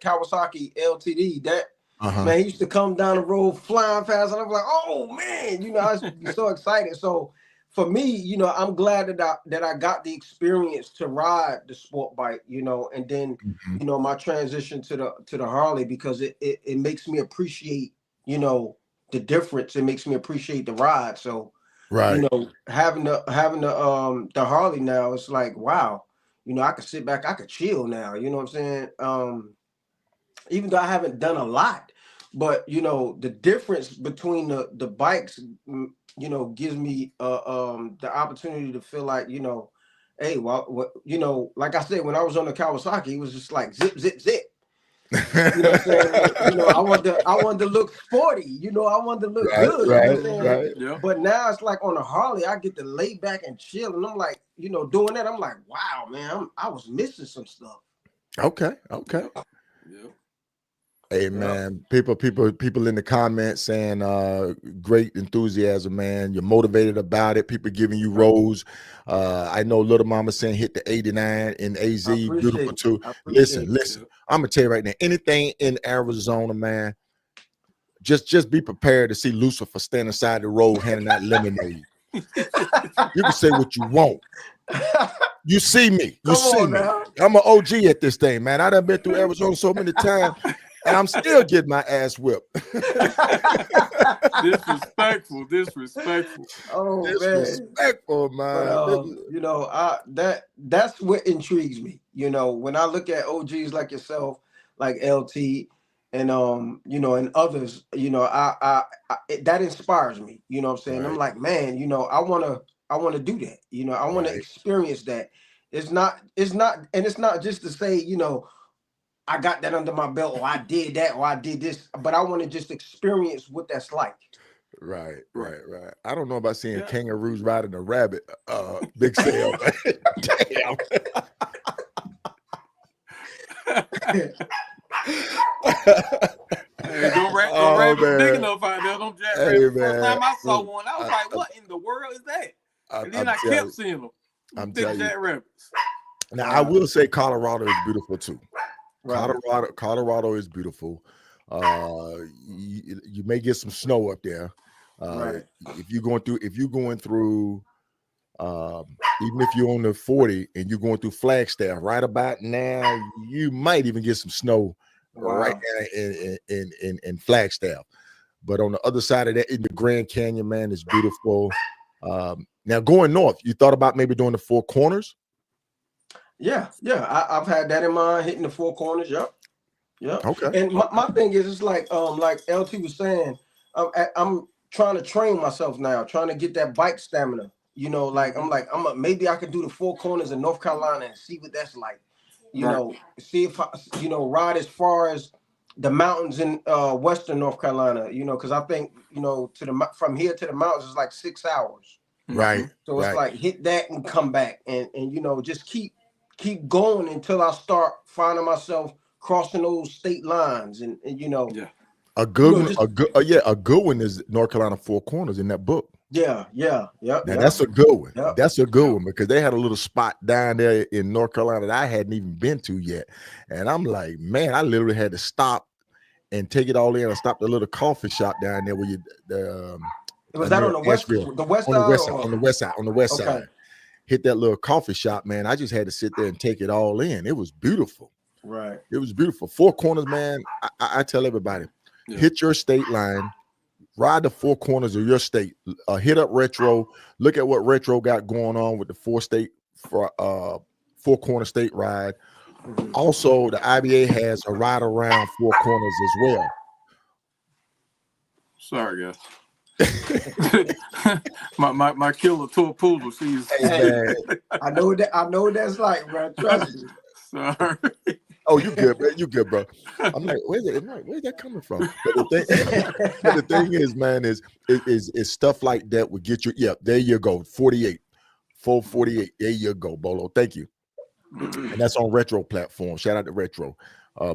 Speaker 3: Kawasaki LTD. Man, he used to come down the road flying fast, and I was like, oh man, I was so excited. So for me, I'm glad that I got the experience to ride the sport bike, and then, my transition to the Harley, because it makes me appreciate, the difference. It makes me appreciate the ride. So, having the Harley now, it's like, wow, I could sit back, I could chill now. You know what I'm saying? Even though I haven't done a lot, but the difference between the bikes, gives me the opportunity to feel like, hey, well, like I said, when I was on the Kawasaki, it was just like zip, zip, zip. You know what I'm saying? I wanted to look sporty. I wanted to look good.
Speaker 2: Right.
Speaker 3: Yeah. But now it's like on a Harley, I get to lay back and chill, and I'm like, doing that, I'm like, wow, man, I was missing some stuff.
Speaker 2: Okay.
Speaker 4: Yeah.
Speaker 2: Hey man, people in the comments saying great enthusiasm, man. You're motivated about it. People giving you rose. I know Little Mama saying hit the 89 in AZ, beautiful too. Listen. I'm gonna tell you right now, anything in Arizona, man, just be prepared to see Lucifer stand aside the road handing out lemonade. You can say what you want. You see me. You see me. I'm an OG at this thing, man. I done been through Arizona so many times. And I'm still getting my ass whipped.
Speaker 4: Disrespectful.
Speaker 3: Oh,
Speaker 2: disrespectful, man.
Speaker 3: But, that's what intrigues me. When I look at OGs like yourself, like LT, and you know, and others, you know, that inspires me. You know what I'm saying?
Speaker 2: Right.
Speaker 3: I'm like, man, you know, I wanna do that. You know, I want to
Speaker 2: Right.
Speaker 3: experience that. It's not, and it's not just to say, you know, I got that under my belt, or I did that, or I did this, but I want to just experience what that's like.
Speaker 2: Right, right, right. I don't know about seeing
Speaker 4: Yeah.
Speaker 2: kangaroos riding a rabbit, big sale. Damn.
Speaker 4: Hey, them
Speaker 2: Oh,
Speaker 4: rabbits big
Speaker 2: man.
Speaker 4: enough out there. Them
Speaker 2: Hey,
Speaker 4: jackrabbits. First
Speaker 2: man.
Speaker 4: time I saw
Speaker 2: Look,
Speaker 4: one, I was
Speaker 2: I,
Speaker 4: like,
Speaker 2: I,
Speaker 4: "What in the world is that?" And then
Speaker 2: I'm
Speaker 4: I
Speaker 2: telling
Speaker 4: kept
Speaker 2: you.
Speaker 4: seeing them.
Speaker 2: I'm
Speaker 4: Big
Speaker 2: telling you.
Speaker 4: jackrabbits.
Speaker 2: Now, I will say Colorado is beautiful too.
Speaker 3: Right.
Speaker 2: Colorado is beautiful. You may get some snow up there.
Speaker 3: Right.
Speaker 2: If you're going through, even if you're on the 40 and you're going through Flagstaff, right about now, you might even get some snow right
Speaker 3: Wow.
Speaker 2: now in Flagstaff. But on the other side of that, in the Grand Canyon, man, is beautiful. Now going north, you thought about maybe doing the Four Corners?
Speaker 3: Yeah, yeah. I've had that in mind, hitting the four corners. Yep. Yep.
Speaker 2: Okay.
Speaker 3: And my thing is, it's like LT was saying, I'm trying to train myself now, trying to get that bike stamina. You know, like maybe I could do the four corners in North Carolina and see what that's like. You
Speaker 4: Right.
Speaker 3: know, see if I, you know, ride as far as the mountains in Western North Carolina. You know, because I think, you know, from here to the mountains is like 6 hours.
Speaker 2: Right.
Speaker 3: So it's
Speaker 2: Right.
Speaker 3: like hit that and come back, and you know, just keep going until I start finding myself crossing those state lines, and you know,
Speaker 4: Yeah.
Speaker 2: A good
Speaker 3: know,
Speaker 2: one,
Speaker 3: just
Speaker 2: a good one is North Carolina Four Corners in that book.
Speaker 3: yeah,
Speaker 2: Now that's a good one.
Speaker 3: Yep.
Speaker 2: That's a good one because they had a little spot down there in North Carolina that I hadn't even been to yet, and I'm like, man, I literally had to stop and take it all in. I stopped at a little coffee shop down there where
Speaker 3: Was that
Speaker 2: near
Speaker 3: on the west
Speaker 2: Asheville,
Speaker 3: west
Speaker 2: on the
Speaker 3: side?
Speaker 2: west side,
Speaker 3: Or?
Speaker 2: on the west
Speaker 3: Okay.
Speaker 2: side. Hit that little coffee shop, man. I just had to sit there and take it all in. It was beautiful.
Speaker 3: Right.
Speaker 2: It was beautiful. Four Corners, man. I tell everybody,
Speaker 4: Yeah.
Speaker 2: hit your state line. Ride the four corners of your state. Hit up Retro. Look at what Retro got going on with the four corner state ride. Also, the IBA has a ride around Four Corners as well.
Speaker 4: Sorry, guys. my killer tour poodle. She's
Speaker 2: Hey, man.
Speaker 3: I know what that's like, bro. Trust me.
Speaker 4: sorry.
Speaker 2: Oh, you good, man. You good, bro. I'm like, where's that coming from? But the thing is, man, is stuff like that would get you. Yeah, there you go. 48, 448. There you go, Bolo. Thank you. And that's on Retro platform. Shout out to Retro.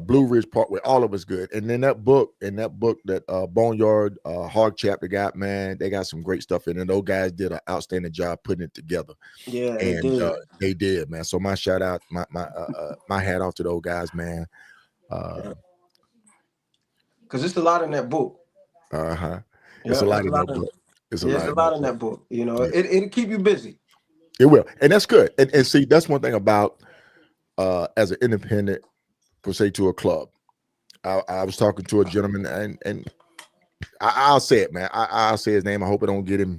Speaker 2: Blue Ridge Parkway, all of us good. And then that book that Boneyard Hog Chapter got, man, they got some great stuff in it. And those guys did an outstanding job putting it together.
Speaker 3: Yeah,
Speaker 2: And they did, man. So my shout out, my hat off to those guys, man.
Speaker 3: Because it's a lot in that book.
Speaker 2: It's a lot in that book. It's a lot in
Speaker 3: that book. You know, it'll keep you busy.
Speaker 2: It will, and that's good. And see, that's one thing about as an independent, per se, to a club. I was talking to a gentleman, and I'll say it, man. I'll say his name. I hope I don't get him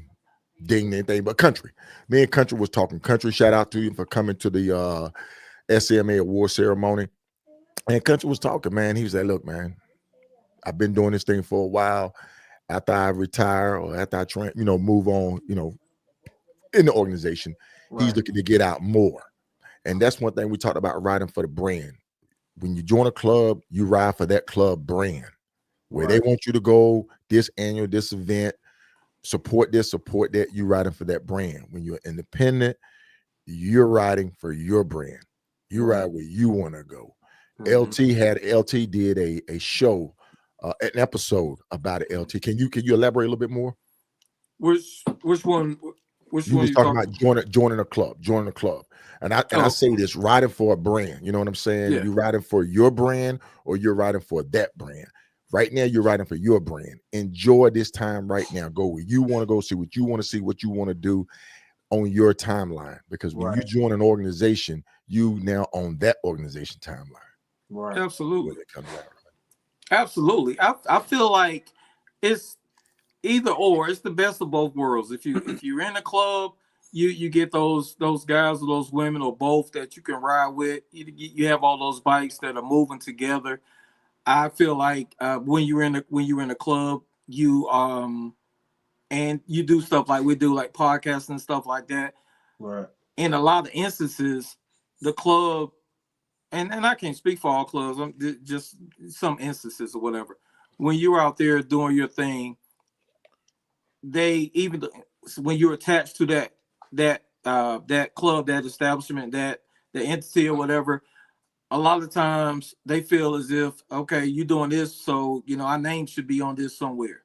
Speaker 2: dinged anything. But Country, me and Country was talking. Country, shout out to you for coming to the SMA award ceremony. And Country was talking, man. He was like, "Look, man, I've been doing this thing for a while. After I retire or after I move on, in the organization, he's looking to get out more." And that's one thing we talked about, riding for the brand. When you join a club, you ride for that club brand. Where they want you to go, this event, support this, support that, you riding for that brand. When you're independent, you're riding for your brand. You ride where you want to go. LT did a show, an episode about it. LT, can you elaborate a little bit more?
Speaker 4: Which one? Which
Speaker 2: you
Speaker 4: one
Speaker 2: was
Speaker 4: you
Speaker 2: talking about joining a club. And I say this, riding for a brand. You know what I'm saying?
Speaker 4: Yeah.
Speaker 2: You riding for your brand or you're riding for that brand. Right now, you're riding for your brand. Enjoy this time right now. Go where you want to go, see what you want to see, what you want to do on your timeline. Because when you join an organization, you now own that organization timeline.
Speaker 3: Right.
Speaker 4: Absolutely. Absolutely. I feel like it's either or. It's the best of both worlds. If you're in a club, you get those guys or those women or both that you can ride with. You have all those bikes that are moving together. I feel like when you're in a club, you and you do stuff like we do, like podcasts and stuff like that.
Speaker 3: Right.
Speaker 4: In a lot of instances, the club, and I can't speak for all clubs, just some instances or whatever. When you're out there doing your thing, when you're attached to that club, that establishment, that the entity or whatever, a lot of times they feel as if, okay, you're doing this, so our name should be on this somewhere.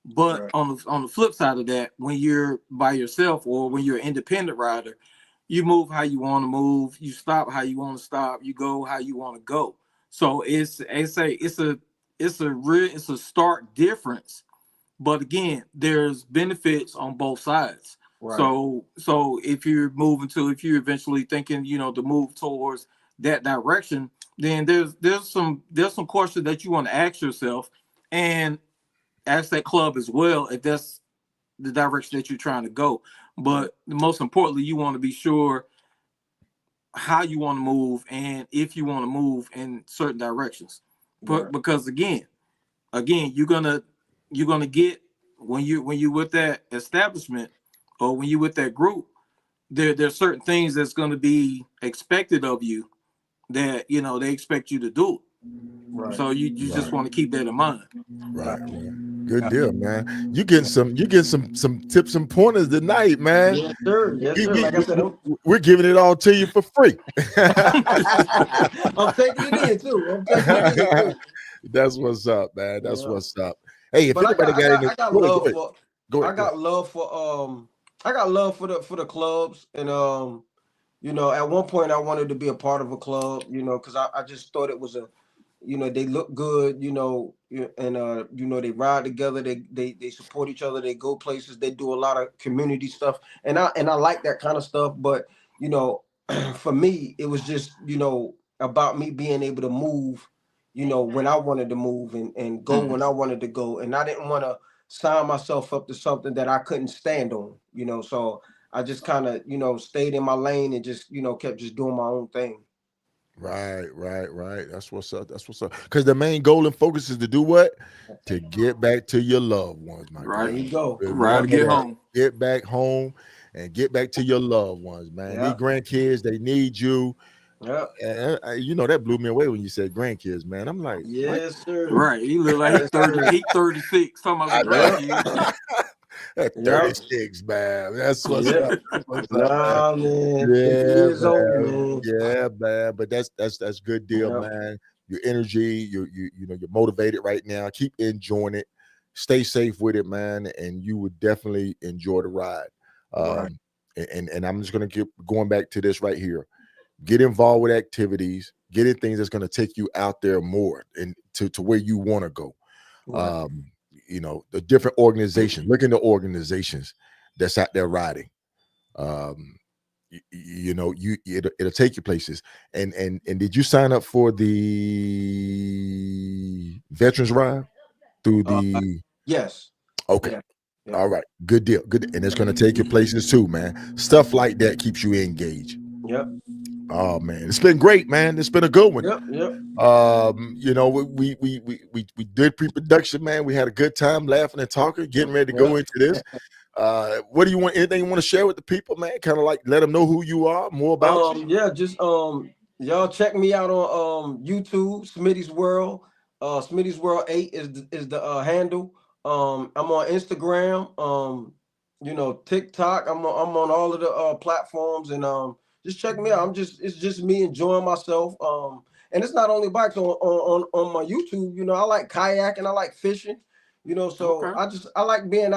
Speaker 4: But
Speaker 3: Right.
Speaker 4: on the flip side of that, when you're by yourself or when you're an independent rider, you move how you want to move, you stop how you want to stop, you go how you want to go. So it's a stark difference. But again, there's benefits on both sides.
Speaker 3: Right.
Speaker 4: So if you're eventually thinking, to move towards that direction, then there's some questions that you want to ask yourself and ask that club as well, if that's the direction that you're trying to go. But most importantly, you want to be sure how you want to move and if you want to move in certain directions. But
Speaker 3: Right.
Speaker 4: because again, you're gonna get, when you with that establishment or when you with that group, there's certain things that's going to be expected of you that they expect you to do.
Speaker 3: Right.
Speaker 4: So you just want to keep that in mind.
Speaker 2: Right. Good deal, man. You getting some tips and pointers tonight, man.
Speaker 3: Yes, sir. Yes, sir. Like I said,
Speaker 2: We're giving it all to you for free.
Speaker 3: I'm taking it in too.
Speaker 2: That's what's up, man. That's what's up. Hey, if anybody
Speaker 3: I got love for the clubs, and at one point I wanted to be a part of a club, because I just thought it was they look good, and they ride together, they support each other, they go places, they do a lot of community stuff, and I like that kind of stuff. But for me, it was just about me being able to move, when I wanted to move and go when I wanted to go, and I didn't want to sign myself up to something that I couldn't stand on, so I just kind of stayed in my lane and just kept just doing my own thing.
Speaker 2: Right. That's what's up. Because the main goal and focus is to do what? To get back to your loved ones, my
Speaker 4: Right.
Speaker 2: God.
Speaker 3: There you go.
Speaker 4: Right. Get home.
Speaker 2: Get back home and get back to your loved ones, man.
Speaker 3: Yeah.
Speaker 2: These grandkids, they need you.
Speaker 3: Yeah.
Speaker 2: That blew me away when you said grandkids, man. I'm like,
Speaker 3: yes, sir.
Speaker 4: Right. He look like he's 30. He's 36. Talking about some grandkids.
Speaker 2: 36, man. That's what's up.
Speaker 3: Nah, man.
Speaker 2: Yeah,
Speaker 3: man.
Speaker 2: Yeah, man. But that's good deal, man. Your energy, you're motivated right now. Keep enjoying it. Stay safe with it, man, and you would definitely enjoy the ride.
Speaker 3: Right.
Speaker 2: And I'm just gonna keep going back to this right here. Get involved with activities, get in things that's gonna take you out there more and to where you want to go.
Speaker 3: Right.
Speaker 2: The different organizations. Look into organizations that's out there riding. It'll take you places. And did you sign up for the veterans ride through the?
Speaker 3: Yes.
Speaker 2: Okay.
Speaker 3: Yeah.
Speaker 2: All right. Good deal. Good. And it's going to take you places too, man. Stuff like that keeps you engaged.
Speaker 3: Yep.
Speaker 2: Oh man, it's been great, man. It's been a good one.
Speaker 3: Yep.
Speaker 2: We did pre-production, man. We had a good time laughing and talking, getting ready to go into this. What do you want? Anything you want to share with the people, man? Kind of like let them know who you are, more about you.
Speaker 3: Yeah, just y'all check me out on YouTube, Smitty's World. Smitty's World 8 is the handle. I'm on Instagram, TikTok. I'm on all of the platforms, and just check me out. It's just me enjoying myself. And it's not only bikes on my YouTube. I like kayaking, I like fishing. So okay. I like being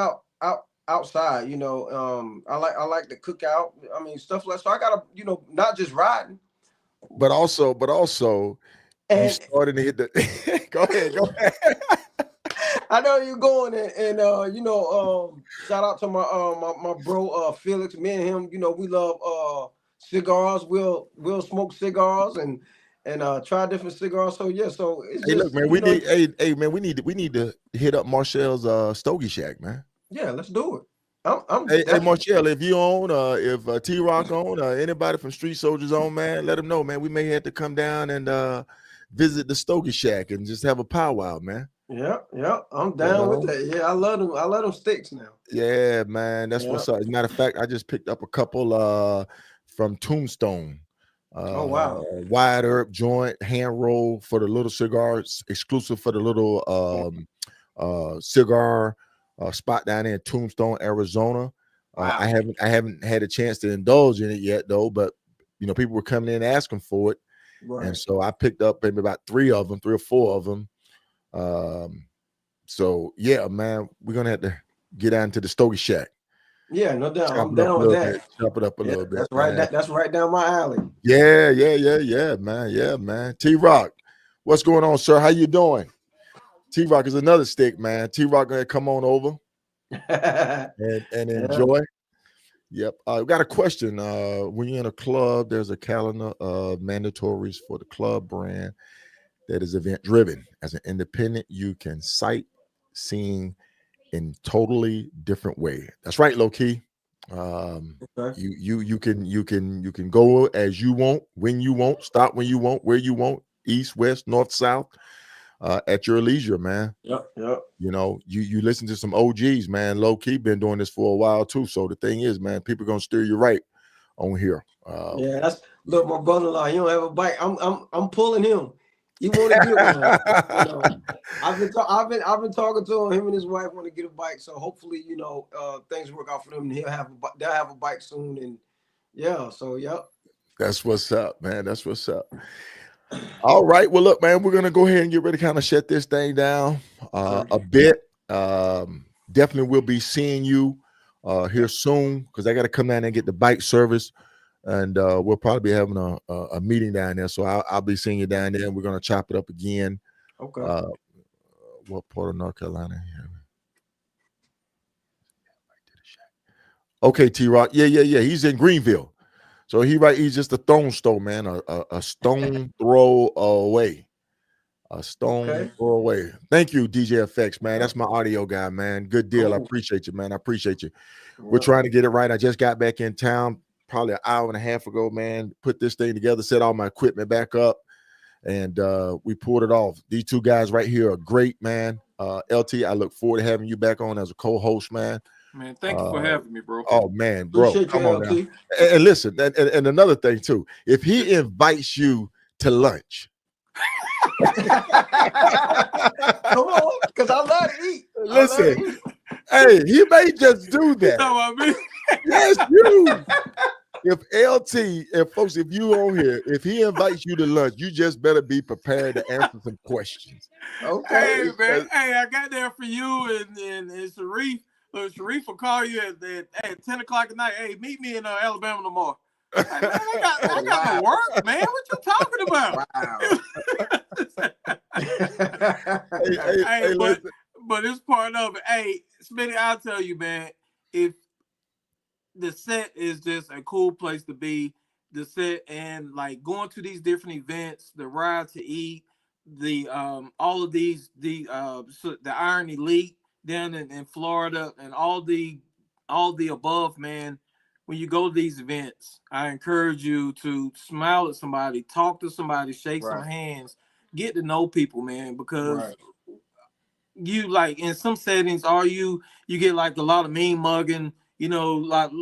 Speaker 3: outside. I like to cook out. I mean, stuff like so. I gotta not just riding,
Speaker 2: but also and, you started to hit the. Go ahead.
Speaker 3: I know you're going and shout out to my bro Felix. Me and him, we love cigars. We'll smoke cigars and try different cigars. So yeah, so it's
Speaker 2: hey,
Speaker 3: just,
Speaker 2: look, man, we need to hit up Marshall's Stogie Shack, man.
Speaker 3: Yeah, let's do it.
Speaker 2: Hey Marshall, if you own, if T-Rock on, anybody from Street Soldiers on, man, let them know, man. We may have to come down and visit the Stogie Shack and just have a powwow, man.
Speaker 3: Yep. I'm down with that. Yeah, I love them sticks now.
Speaker 2: Yeah, man. That's what's up. As a matter of fact, I just picked up a couple from Tombstone.
Speaker 3: Oh wow.
Speaker 2: Wide herb joint, hand roll for the little cigars, exclusive for the little cigar spot down there in Tombstone, Arizona.
Speaker 3: Wow.
Speaker 2: I haven't had a chance to indulge in it yet though, but people were coming in asking for it.
Speaker 3: Right.
Speaker 2: And so I picked up maybe about 3 or 4 of them. So yeah, man, we're gonna have to get down to the Stogie Shack.
Speaker 3: Yeah, no doubt. I'm down with that.
Speaker 2: Chop it up a little bit.
Speaker 3: That's right. That's right down my alley.
Speaker 2: Yeah, man. Yeah, man. T-Rock, what's going on, sir? How you doing? T-Rock is another stick, man. T-Rock gonna come on over and enjoy. Yep. We got a question. When you're in a club, there's a calendar of mandatories for the club brand that is event driven. As an independent, you can sight seeing in totally different way. That's right, low key.
Speaker 3: Okay.
Speaker 2: You can go as you want, when you want, stop when you want, where you want, east, west, north, south, at your leisure, man.
Speaker 3: Yep.
Speaker 2: You listen to some OGs, man. Low key been doing this for a while too. So the thing is, man, people gonna steer you right on here.
Speaker 3: Yeah, that's look, my brother-in-law. He don't have a bike. I'm pulling him. You want to get one? I've been talking to him. Him and his wife want to get a bike. So hopefully, things work out for them. And they'll have a bike soon. And yeah, so yep.
Speaker 2: That's what's up, man. That's what's up. All right. Well, look, man, we're gonna go ahead and get ready to kind of shut this thing down a bit. Definitely, we'll be seeing you here soon because I got to come down and get the bike service. And we'll probably be having a meeting down there. So I'll be seeing you down there and we're going to chop it up again.
Speaker 3: Okay.
Speaker 2: What part of North Carolina? Okay, T-Rock. Yeah. He's in Greenville. So he's just a stone's throw, man. A stone throw away. A stone throw away. Thank you, DJ FX, man. That's my audio guy, man. Good deal. I appreciate you, man. I appreciate you. We're trying to get it right. I just got back in town probably an hour and a half ago, man. Put this thing together, set all my equipment back up, and we pulled it off. These two guys right here are great, man. LT, I look forward to having you back on as a co-host, man.
Speaker 4: Man, thank you for having me, bro.
Speaker 2: Oh man, bro,
Speaker 3: Appreciate
Speaker 2: come
Speaker 3: you,
Speaker 2: on
Speaker 3: LT.
Speaker 2: now. And listen, and another thing too, if he invites you to lunch,
Speaker 3: come on, because I love to eat.
Speaker 2: Listen, hey, he may just do that.
Speaker 4: You know what I mean?
Speaker 2: Yes, you. If LT, folks, if you on here, if he invites you to lunch, you just better be prepared to answer some questions.
Speaker 3: Okay.
Speaker 4: Hey, man. Hey, I got there for you and Sharif. Sharif will call you at 10 o'clock at night. Hey, meet me in Alabama tomorrow. Like, man, I got to work, man. What you talking about? But it's part of it. Hey, Smitty, I'll tell you, man, if the set is just a cool place to be, the set and like going to these different events, the ride to eat, the all of these, the Iron Elite down in Florida and all the above, man. When you go to these events, I encourage you to smile at somebody, talk to somebody, shake some hands, get to know people, man, because you like in some settings, you get like a lot of mean mugging, a lot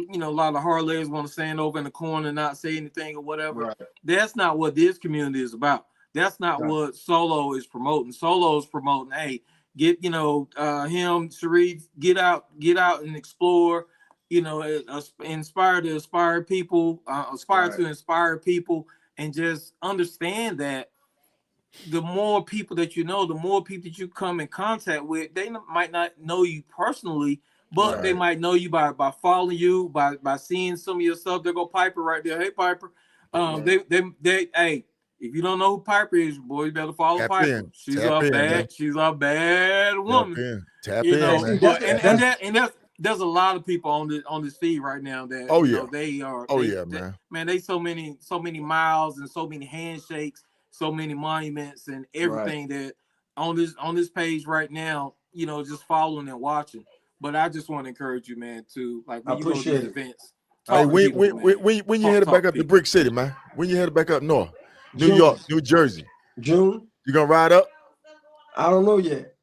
Speaker 4: of hard-legs want to stand over in the corner and not say anything or whatever. Right. That's not what this community is about. That's not what Solo is promoting. Solo is promoting, hey, get, him, Sharif, get out and explore, inspire to inspire people, to inspire people, and just understand that the more people that you know, the more people that you come in contact with, they might not know you personally, but they might know you by following you, by seeing some of your stuff. There go Piper right there. Hey, Piper. They hey, if you don't know who Piper is, boy, you better follow Piper. She's a bad woman.
Speaker 2: Tap in.
Speaker 4: But there's a lot of people on this feed right now that they are. Man, they so many miles and so many handshakes, so many monuments and everything that on this page right now, just following and watching. But I just want to encourage you, man, to like when you go to these events.
Speaker 2: Hey, when you headed back up to Brick City, man? When you headed back up north, New York, New Jersey?
Speaker 3: June.
Speaker 2: You gonna ride up?
Speaker 3: I don't know yet.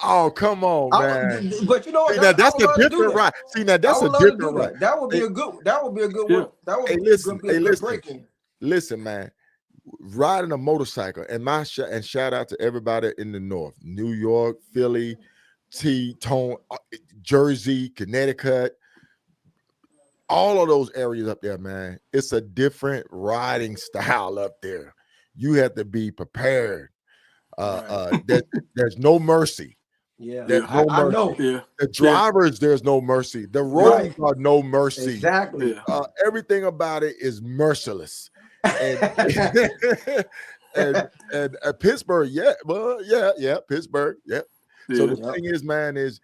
Speaker 2: Oh, come on, man.
Speaker 3: But you know what?
Speaker 2: See, now that's
Speaker 3: I would
Speaker 2: a
Speaker 3: love to do
Speaker 2: different
Speaker 3: that.
Speaker 2: ride. See, now that's
Speaker 3: I
Speaker 2: a
Speaker 3: would love to do
Speaker 2: different ride.
Speaker 3: that. That would be a good. That would be a good one. That would
Speaker 2: Hey,
Speaker 3: be
Speaker 2: listen.
Speaker 3: a good
Speaker 2: Listen.
Speaker 3: break in.
Speaker 2: Listen, man. Riding a motorcycle, and shout out to everybody in the North, New York, Philly, Tone, Jersey, Connecticut, all of those areas up there, man. It's a different riding style up there. You have to be prepared. There's no mercy.
Speaker 3: Yeah,
Speaker 2: There's no mercy.
Speaker 3: I know.
Speaker 4: Yeah.
Speaker 2: The drivers, there's no mercy. The roads are no mercy.
Speaker 3: Exactly.
Speaker 2: Everything about it is merciless. And and Pittsburgh, Pittsburgh, yeah. So the thing is, man, is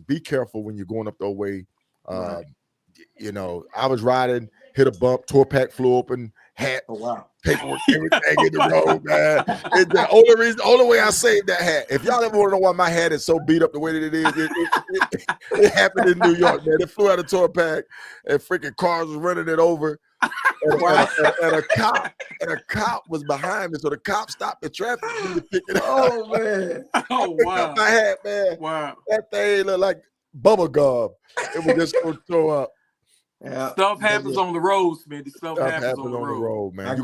Speaker 2: be careful when you're going up the way. You know, I was riding, hit a bump, tour pack flew open, hat, paperwork, everything in the road, man. It's the only way I saved that hat. If y'all ever want to know why my hat is so beat up the way that it is, it happened in New York, man. It flew out of tour pack, and freaking cars was running it over, and a cop was behind me, so the cop stopped the traffic for me to pick it up.
Speaker 3: Oh man!
Speaker 4: Oh wow!
Speaker 2: My hat, man.
Speaker 4: Wow!
Speaker 2: That thing looked like bubble gum. It was just going to throw up.
Speaker 3: Yeah.
Speaker 4: Stuff happens on the road, Smitty. Stuff happens on the road,
Speaker 2: man.
Speaker 3: I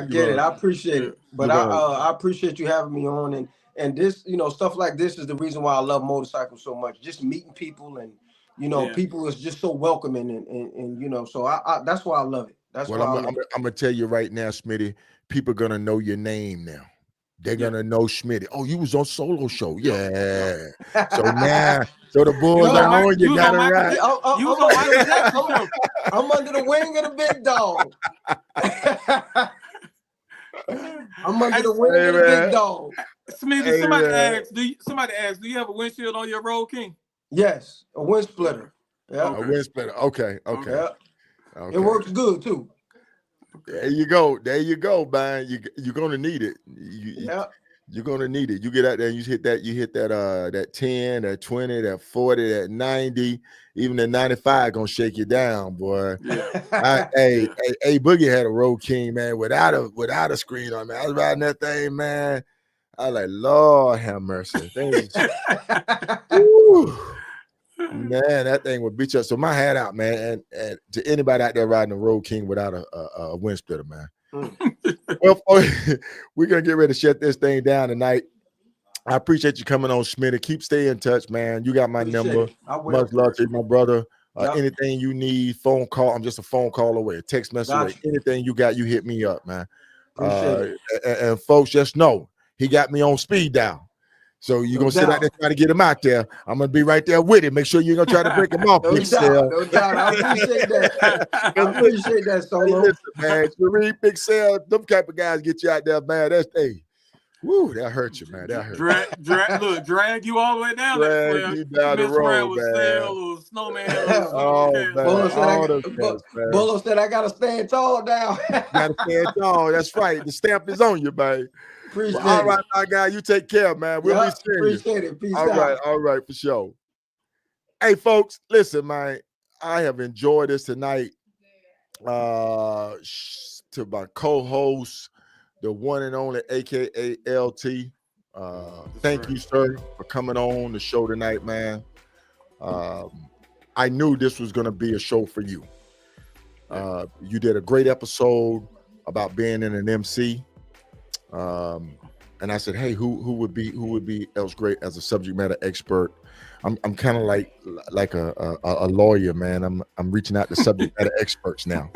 Speaker 3: get it. I appreciate it. But I appreciate you having me on, and this, you know, stuff like this is the reason why I love motorcycles so much. Just meeting people, and you know, people is just so welcoming, and you know, so I that's why I love it. That's why I'm
Speaker 2: gonna tell you right now, Smitty. People are gonna know your name now. They're gonna know Smitty. Oh, you was on Solo Show, yeah. So now, so the Bulls are on. You got it right.
Speaker 3: I'm under the wing of the big dog. I'm under the wing of the big dog.
Speaker 4: Smitty, somebody asked, do you have a windshield on your Road King?
Speaker 3: Yes, a wind splitter. Yeah,
Speaker 2: a wind splitter. Okay.
Speaker 3: Yeah. Okay. It works good too.
Speaker 2: There you go, man. You're gonna need it. You're gonna need it. You get out there and you hit that 10, that 20, that 40, that 90, even the 95 gonna shake you down, boy.
Speaker 4: Yeah.
Speaker 2: Hey, Boogie had a Road King, man, without a screen on, man. I was riding that thing, man. I was like, Lord have mercy. Man, that thing would beat you up. So my hat out, man, and to anybody out there riding a Road King without a wind splitter, man. Well, we're gonna get ready to shut this thing down tonight. I appreciate you coming on, Smitty. Keep staying in touch, man. You got my number. Much love to you, my brother. Anything you need, phone call. I'm just a phone call away, a text message away. Anything you got, you hit me up, man. And folks, just know he got me on speed dial. So you're going to sit out there try to get him out there. I'm going to be right there with him. Make sure you're going to try to break him off.
Speaker 3: No doubt. I appreciate that. I appreciate that, Solo.
Speaker 2: Hey, listen, man. Sheree, Big Sale, them type of guys get you out there, man. Woo, that hurt you, man. That hurt.
Speaker 4: Drag you all the way down.
Speaker 2: Drag you down the road, man.
Speaker 4: Or Snowman.
Speaker 3: Bolo said, I got to stand tall now.
Speaker 2: Got to stand tall. That's right. The stamp is on you, man.
Speaker 3: Appreciate
Speaker 2: all right, my guy. You take care, man. We'll be seeing you.
Speaker 3: Appreciate it. Peace out.
Speaker 2: All right, for sure. Hey, folks, listen, man. I have enjoyed this tonight. To my co-host, the one and only AKA LT. Thank you, sir, for coming on the show tonight, man. I knew this was going to be a show for you. You did a great episode about being in an MC. And I said, hey, who would be else great as a subject matter expert? I'm kind of like a lawyer, man. I'm reaching out to subject matter experts now.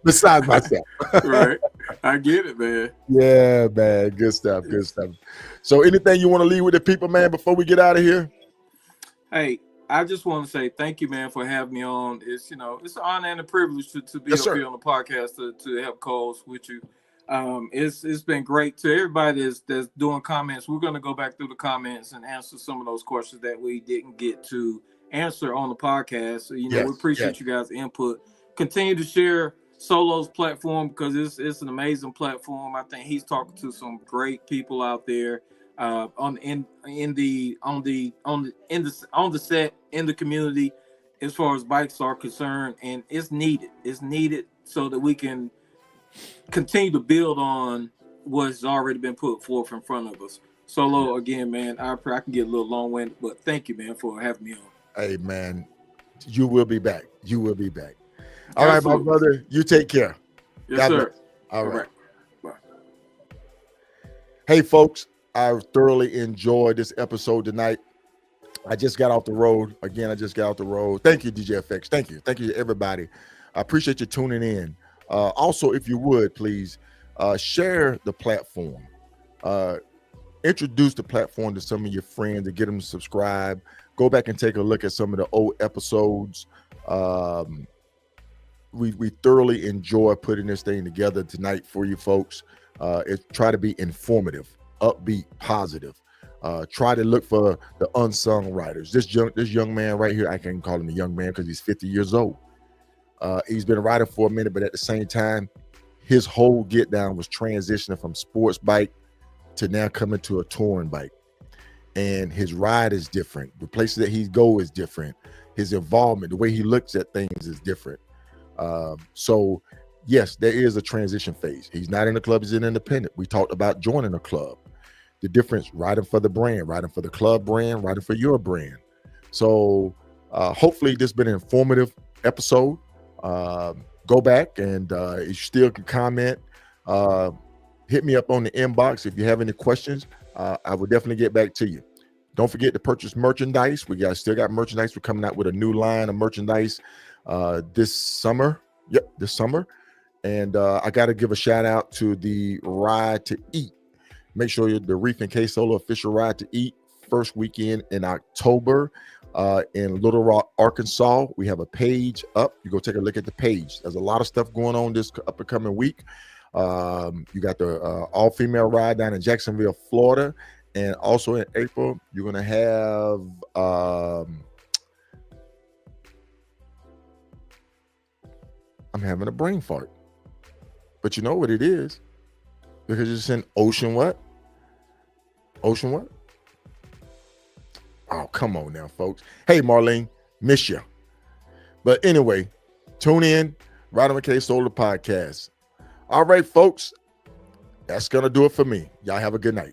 Speaker 2: Besides myself.
Speaker 4: Right. I get it, man.
Speaker 2: Yeah, man. Good stuff. So anything you want to leave with the people, man, before we get out of here?
Speaker 4: Hey, I just want to say thank you, man, for having me on. It's an honor and a privilege to be up here on the podcast to help co-host with you. It's been great to everybody that's doing comments. We're going to go back through the comments and answer some of those questions that we didn't get to answer on the podcast. So, we appreciate you guys' input. Continue to share Solo's platform because it's an amazing platform. I think he's talking to some great people out there on the set, in the community, as far as bikes are concerned, and it's needed. It's needed so that we can continue to build on what's already been put forth in front of us. Solo, again, man, I can get a little long-winded, but thank you, man, for having me on.
Speaker 2: Hey, man, you will be back. You will be back. All right,
Speaker 4: Absolutely.
Speaker 2: my brother, you take care.
Speaker 4: Yes,
Speaker 2: God
Speaker 4: sir.
Speaker 2: bless. All right.
Speaker 4: Bye.
Speaker 2: Hey, folks, I thoroughly enjoyed this episode tonight. I just got off the road. Again, I just got off the road. Thank you, DJ FX. Thank you. Thank you to everybody. I appreciate you tuning in. Also, if you would, please share the platform. Introduce the platform to some of your friends and get them to subscribe. Go back and take a look at some of the old episodes. We thoroughly enjoy putting this thing together tonight for you folks. Try to be informative, upbeat, positive. Try to look for the unsung writers. This young man right here, I can call him a young man because he's 50 years old. He's been riding for a minute, but at the same time, his whole get down was transitioning from sports bike to now coming to a touring bike. And his ride is different. The places that he go is different. His involvement, the way he looks at things is different. So yes, there is a transition phase. He's not in the club, he's an independent. We talked about joining a club. The difference, riding for the brand, riding for the club brand, riding for your brand. So hopefully this has been an informative episode. Go back and you still can comment. Hit me up on the inbox if you have any questions. I will definitely get back to you. Don't forget to purchase merchandise. We still got merchandise. We're coming out with a new line of merchandise this summer. Yep, this summer. And I got to give a shout out to the Ride to Eat. Make sure you're the Reef and K Solo official Ride to Eat first weekend in October in Little Rock, Arkansas. We have a page up. You go take a look at the page. There's a lot of stuff going on this up and coming week. You got the all-female ride down in Jacksonville, Florida. And also in April, you're going to have I'm having a brain fart. But you know what it is? Because it's in Ocean what? Ocean what? Oh, come on now, folks. Hey, Marlene, miss you. But anyway, tune in. Ride on K Solo podcast. All right, folks. That's going to do it for me. Y'all have a good night.